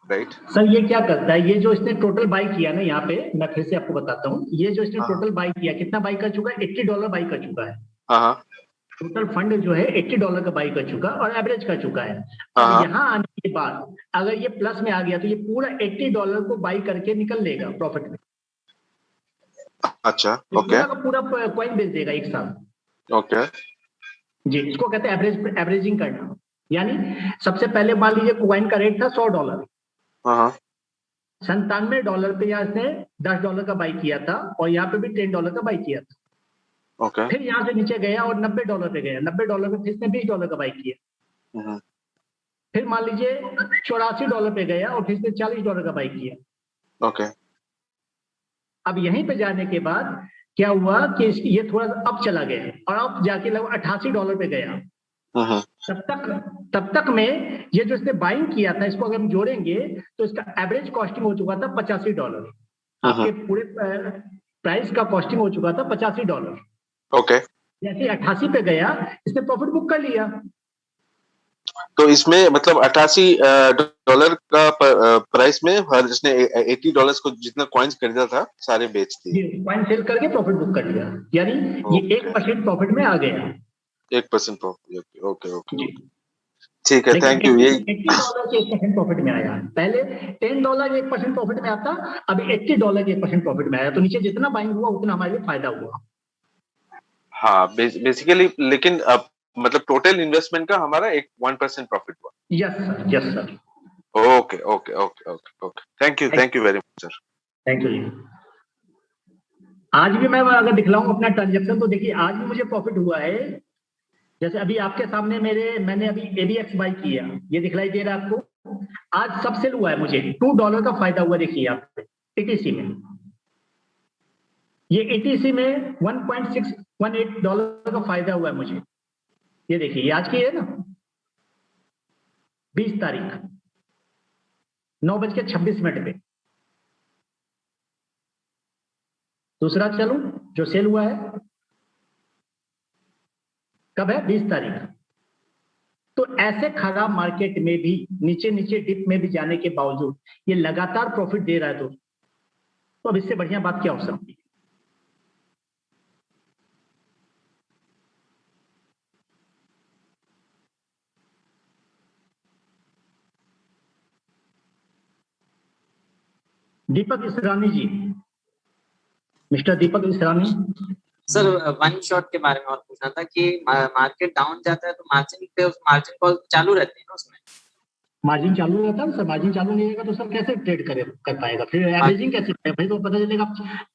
राइट? सर ये क्या करता है, ये जो इसने टोटल बाई किया ना, यहाँ पे मैं फिर से आपको बताता हूँ, ये जो इसने हाँ टोटल बाई किया, कितना बाई कर चुका है, $80 बाई कर चुका है। हाँ हाँ टोटल फंड जो है $80 का बाई कर चुका और एवरेज कर चुका है। हाँ अब हाँ, यहाँ आने के बाद अगर ये प्लस में आ गया तो ये पूरा $80 को बाई करके निकल लेगा प्रॉफिट में, अच्छा ये ओके पूरा का पूरा कॉइन बेच देगा एक साथ। ओके जी, इसको कहते हैं एवरेजिंग करना। यानी सबसे पहले मान लीजिए कॉइन का रेट था $100, हाँ हाँ $97 पे यहाँ से $10 का बाई किया था और यहाँ पे भी $10 का बाई किया था। ओके फिर यहाँ से नीचे गया और $90 पे गया, $90 पे फिर इसने $20 का बाई किया। हम्म, फिर मान लीजिए $84 पे गया और फिर इसने $40 का बाई किया। ओके अब यहीं पे जाने के बाद क्या हुआ कि ये थोड़ा सा अप चला गया और अब जाके लगभग $88 पे गया। हम्म, तब तक में ये जो इसने बाइंग किया था, इसको अगर हम जोड़ेंगे तो इसका एवरेज कॉस्टिंग हो चुका था $85। आपके पूरे प्राइस का कॉस्टिंग हो चुका था $85। ओके। जैसे 88 पे गया, इसने प्रॉफिट बुक कर लिया। तो इसमें मतलब $88 का प्राइस में हर जिसने $80 को जितना कॉइन्स खरीदा था सारे बेच दिए। ये कॉइन सेल करके प्रॉफिट बुक कर लिया, यानी ये ओके, 1% प्रॉफिट में आ गया। 1% प्रॉफिट, ओके ओके जी, ओके, ठीक है, लेकिन थैंक यू। ये $80 के 1% प्रॉफिट में आया। पहले $10 के 1% प्रॉफिट में आता, अब $80 के 1% प्रॉफिट में आया। तो नीचे जितना बाइंग हुआ उतना हमारे लिए फायदा हुआ। हाँ, बेसिकली लेकिन अब मतलब टोटल इन्वेस्टमेंट का हमारा 1% प्रॉफिट हुआ। Yes sir, yes sir. Okay okay okay okay okay, thank you very much sir. Thank you ji. आज भी मैं अगर दिखलाऊं अपना ट्रांजेक्शन तो देखिए आज भी मुझे प्रॉफिट हुआ है। जैसे अभी आपके सामने मैंने अभी ABX बाई किया, ये दिखलाई दे रहा है आपको। आज सब सेल हुआ है, मुझे $2 का फायदा हुआ। देखिए आप ETC में, ये ETC में $1.618 का फायदा हुआ है मुझे। ये देखिए, ये आज की है ना, 20 तारीख 9:26 पे। दूसरा चलूं जो सेल हुआ है, कब है, 20 तारीख। तो ऐसे खराब मार्केट में भी नीचे नीचे डिप में भी जाने के बावजूद ये लगातार प्रॉफिट दे रहा है, तो अब इससे बढ़िया बात क्या हो सकती है। दीपक इसरानी जी, मिस्टर दीपक इसरानी। सर वन शॉट के बारे में और पूछना था कि मार्केट डाउन जाता है तो मार्जिन कॉल चालू रहती है ना उसमें? मार्जिन चालू रहता है सर, मार्जिन चालू नहीं रहेगा तो सर कैसे ट्रेड कर पाएगा, फिर एवरेजिंग कैसे करेगा भाई। तो पता चलेगा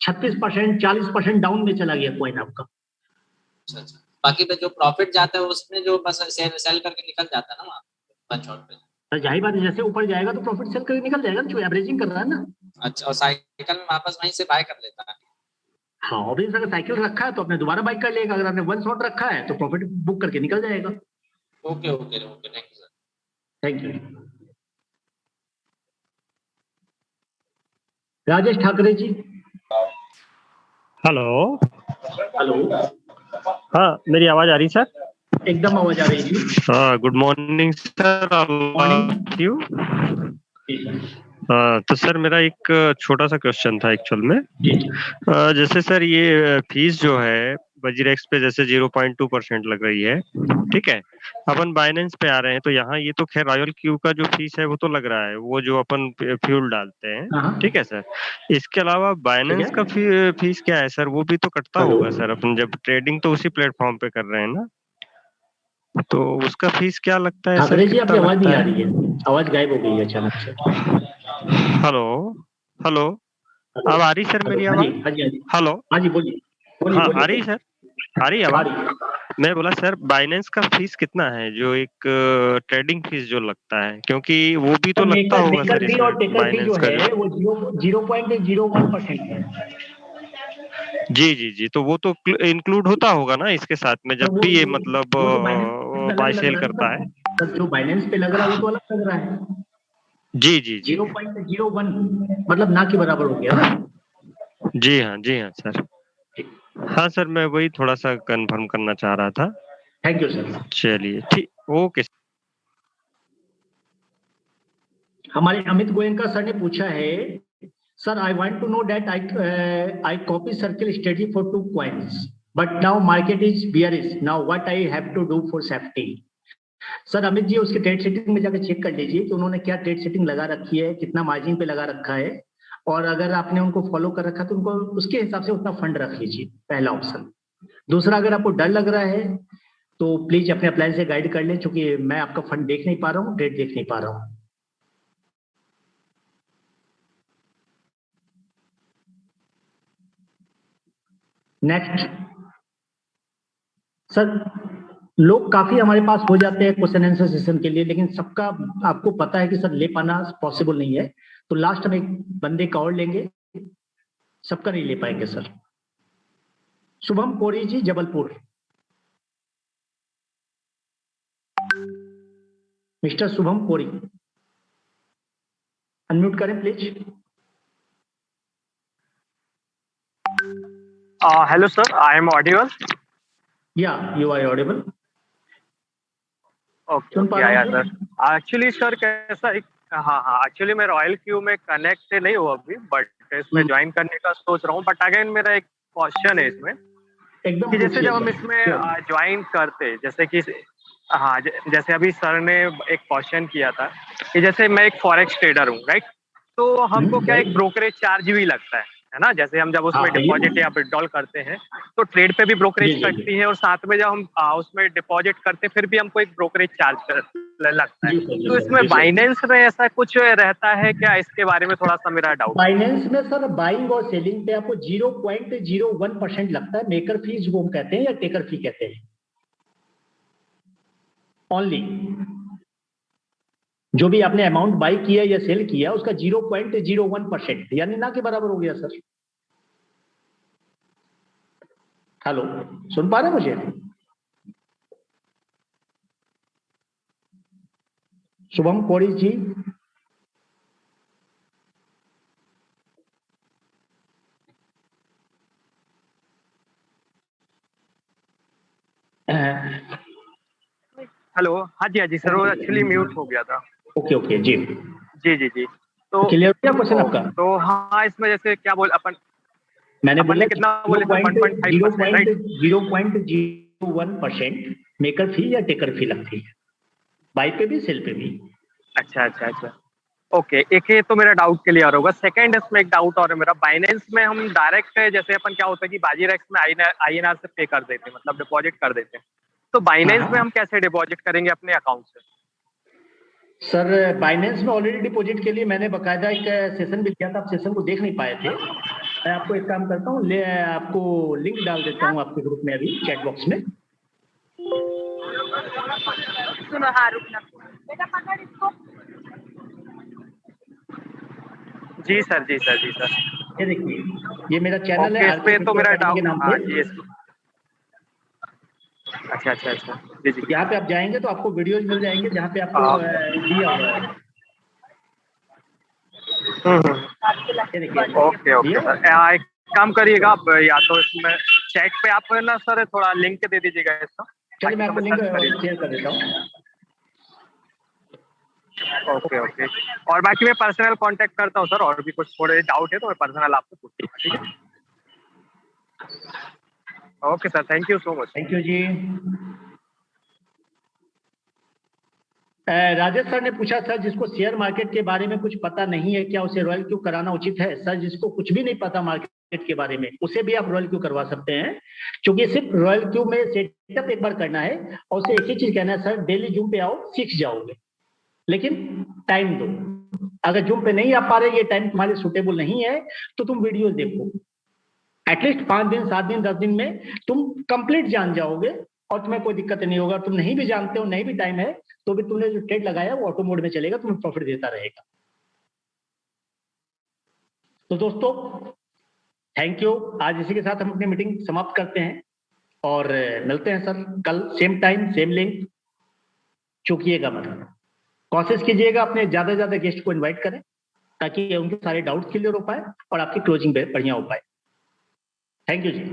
36% 40% डाउन में चला गया कॉइन आपका। अच्छा अच्छा, बाकी पे जो प्रॉफिट जाता है उसमें जो बस सेल करके निकल जाता है ना वहाँ वन शॉट पे? सर जाहिर बात है, जैसे ऊपर जाएगा तो प्रॉफिट सेल करके निकल जाएगा, जो एवरेजिंग कर रहा है ना। अच्छा, और साइकिल में वापस वहीं से बाय कर लेता है? हाँ, ऑब्वियस अगर साइकिल रखा है तो अपने दोबारा बाइक कर लेगा, अगर आपने वन शॉट रखा है तो प्रॉफिट बुक करके निकल जाएगा। Okay okay okay, thank you sir. Thank you. Rajesh Thackeray ji. Hello. Hello. हाँ, मेरी आवाज आ रही सर? एकदम आवाज आ रही थी। हाँ, good morning sir. Morning. You. तो सर मेरा एक छोटा सा क्वेश्चन था एक्चुअल में। जैसे सर ये फीस जो है वजीरेक्स पे जैसे 0.2% लग रही है, ठीक है। अपन बाइनेंस पे आ रहे हैं तो यहाँ ये तो खैर रॉयल क्यू का जो फीस है वो तो लग रहा है, वो जो अपन फ्यूल डालते हैं, ठीक है सर। इसके अलावा बाइनेंस का फीस क्या है सर? वो भी तो कटता होगा सर, अपन जब ट्रेडिंग तो उसी प्लेटफॉर्म पे कर रहे हैं ना? तो उसका फीस क्या लगता है सर? ठाकरे जी, आपकी कितना आवाज नहीं लगता आ रही है, आवाज गायब हो गई है अचानक से। हेलो हेलो, अब आ रही सर मेरी हाँ जी, आवाज? हाँ जी, हाँ जी, हेलो, हाँ जी, बोलिए बोलिए हाँ आ बोलिए रही सर। सर, आ रही आ आवाज? रही है। मैं बोला सर बाइनेंस का फीस कितना है, जो एक ट्रेडिंग फीस जो लगता है, क्योंकि वो भी तो सर लगता होगा मेकर सर फी इसमें, और टेकर फी जो बाइनेंस का है जो। वो 0.01% है। जी जी जी, तो वो तो इंक्लूड होता होगा ना इसके साथ में, तो जब भी ये मतलब वो तो बाइनेंस पे अलग बाय लग सेल रहा है करता ना है। सर, सर जो बाइनेंस पे लग रहा है वो तो अलग लग रहा है। जी जी जी 0.01 मतलब ना के बराबर हो गया ना। जी हाँ, जी हाँ सर। हाँ सर, मैं वही थोड़ा सा कंफर्म करना चाह रहा था। Thank you sir. चलिए ठीक, ओके। हमारे अमित गोयनका सर ने पूछा है, sir I want to know that I copy circle strategy for 2 coins but now market is bearish, now what I have to do for safety. Sir Amit ji, उसके trade setting में जाकर check कर लीजिए कि उन्होंने क्या ट्रेड सेटिंग लगा रखी है, कितना मार्जिन पे लगा रखा है, और अगर आपने उनको फॉलो कर रखा तो उनको उसके हिसाब से उतना फंड रख लीजिए, पहला ऑप्शन। दूसरा, अगर आपको डर लग रहा है तो प्लीज अपने अप्लायंस से गाइड कर लें, क्योंकि मैं आपका फंड देख नहीं पा रहा हूँ, ट्रेड देख नहीं पा रहा हूँ। नेक्स्ट सर, लोग काफी हमारे पास हो जाते हैं क्वेश्चन आंसर सेशन के लिए, लेकिन सबका आपको पता है कि सर ले पाना पॉसिबल नहीं है, तो लास्ट हम एक बंदे का और लेंगे, सबका नहीं ले पाएंगे सर। शुभम कोरी जी, जबलपुर। मिस्टर शुभम कोरी, अनम्यूट करें please. Hello, sir. I am audible. या यू आर ऑडिबल। Okay, सुन पा okay, रहा yeah, हूँ sir. सर। Actually, sir, कैसा एक हाँ हाँ एक्चुअली मैं रॉयल क्यू में कनेक्ट नहीं हुआ अभी, बट इसमें ज्वाइन करने का सोच रहा हूँ। बट अगेन मेरा एक क्वेश्चन है इसमें एकदम कि जैसे पूछिए जब हम सर। इसमें ज्वाइन करते, जैसे कि हाँ जैसे अभी सर ने एक क्वेश्चन किया था कि जैसे मैं एक फॉरेक्स ट्रेडर हूँ, राइट? तो हमको क्या एक ब्रोकरेज चार्ज भी लगता है ना? जैसे हम जब हाँ उसमें डिपॉजिट या विड्रॉल करते हैं तो ट्रेड पे भी जी ब्रोकरेज जी कटती है, और साथ में जब हम उसमें डिपॉजिट करते हैं फिर भी हमको एक ब्रोकरेज चार्ज लगता है। जी सर, जी तो सर, इसमें जी सर। बाइनेंस में ऐसा कुछ रहता है क्या? इसके बारे में थोड़ा सा मेरा डाउट है। फाइनेंस में सर बाइंग और सेलिंग पे आपको 0.01% लगता है, मेकर फी जिसको हम कहते हैं या टेकर फी कहते हैं, ओनली। जो भी आपने अमाउंट बाई किया या सेल किया उसका 0.01%, यानी ना के बराबर हो गया सर। हेलो, सुन पा रहे हैं मुझे? शुभम कोरी जी, हेलो, हाँ जी सर, वो एक्चुअली म्यूट हो गया था। ओके ओके जी। जी जी जी। तो क्लियर हो गया क्वेश्चन आपका? तो हाँ, इसमें जैसे क्या बोल अपन मैंने अपन बोला ने कितना बोले थे? 1.5%, राइट? 0.01% मेकर फी या टेकर फी लगती है, बाई पे भी सेल पे भी। अच्छा। ओके, एक ये तो मेरा डाउट क्लियर होगा। सेकंड इसमें एक डाउट और है मेरा, बाइनेंस में हम डायरेक्ट जैसे अपन क्या होता है कि बाजीरेक्स में आईएनआर से पे कर देते हैं, मतलब डिपॉजिट कर देते हैं। तो बाइनेंस में हम कैसे डिपॉजिट करेंगे अपने अकाउंट से? सर बाइनेंस में ऑलरेडी डिपॉजिट के लिए मैंने बकायदा एक सेशन भी किया था, आप सेशन को देख नहीं पाए थे। मैं आपको एक काम करता हूँ, ले आपको लिंक डाल देता हूँ आपके ग्रुप में अभी चैट बॉक्स में। सुनो, हाँ रुकना बेटा, पकड़ इसको। जी सर। ये देखिए, ये मेरा चैनल है ओके, इस आरके पे तो क्रिप्टो मेरा अकेडमी के डाउट, नाम हाँ पे। जी। अच्छा। जी। यहाँ पे आप जाएंगे तो आपको वीडियोज मिल जाएंगे जहाँ पे आपको दिया हुआ है। ये देखिए, ओके दिया हुआ सर, है। एक काम करिएगा आप, या तो इसमें चैट पे आप ना सर थोड़ा लिंक दे दीजिएगा इसका, चलिए ताकि मैं तो आपको मैं लिंक सर्च कर शेयर कर देता हूँ। ओके। और बाकी मैं पर्सनल कांटेक्ट करता हूँ सर, और भी कुछ थोड़े डाउट है तो मैं पर्सनल आपसे पूछूंगा, ठीक है? Okay sir, thank you so much. Thank you ji. Rajesh sir ने पूछा, सर जिसको शेयर मार्केट के बारे में कुछ पता नहीं है क्या उसे रॉयल क्यू कराना उचित है? सर जिसको कुछ भी नहीं पता मार्केट के बारे में, उसे भी आप रॉयल क्यू करवा सकते हैं, क्योंकि सिर्फ रॉयल क्यू में सेटअप एक बार करना है और उसे एक ही चीज कहना है, सर डेली जूम पे आओ, सीख जाओगे, लेकिन टाइम दो। अगर जूम पे नहीं आ पा रहे, ये टाइम तुम्हारे सूटेबल नहीं है, तो तुम वीडियोस देखो, एटलीस्ट 5 दिन 7 दिन 10 दिन में तुम कंप्लीट जान जाओगे और तुम्हें कोई दिक्कत नहीं होगा। तुम नहीं भी जानते हो, नहीं भी टाइम है, तो भी तुमने जो ट्रेड लगाया वो ऑटो मोड में चलेगा, तुम्हें प्रॉफिट देता रहेगा। तो दोस्तों थैंक यू, आज इसी के साथ हम अपनी मीटिंग समाप्त करते हैं और मिलते हैं सर कल सेम टाइम सेम लिंक। चूकिएगा मत, कोशिश कीजिएगा अपने ज्यादा से ज्यादा गेस्ट को इनवाइट करें ताकि उनके सारे डाउट्स क्लियर हो पाए और आपकी क्लोजिंग बढ़िया हो पाए। Thank you ji.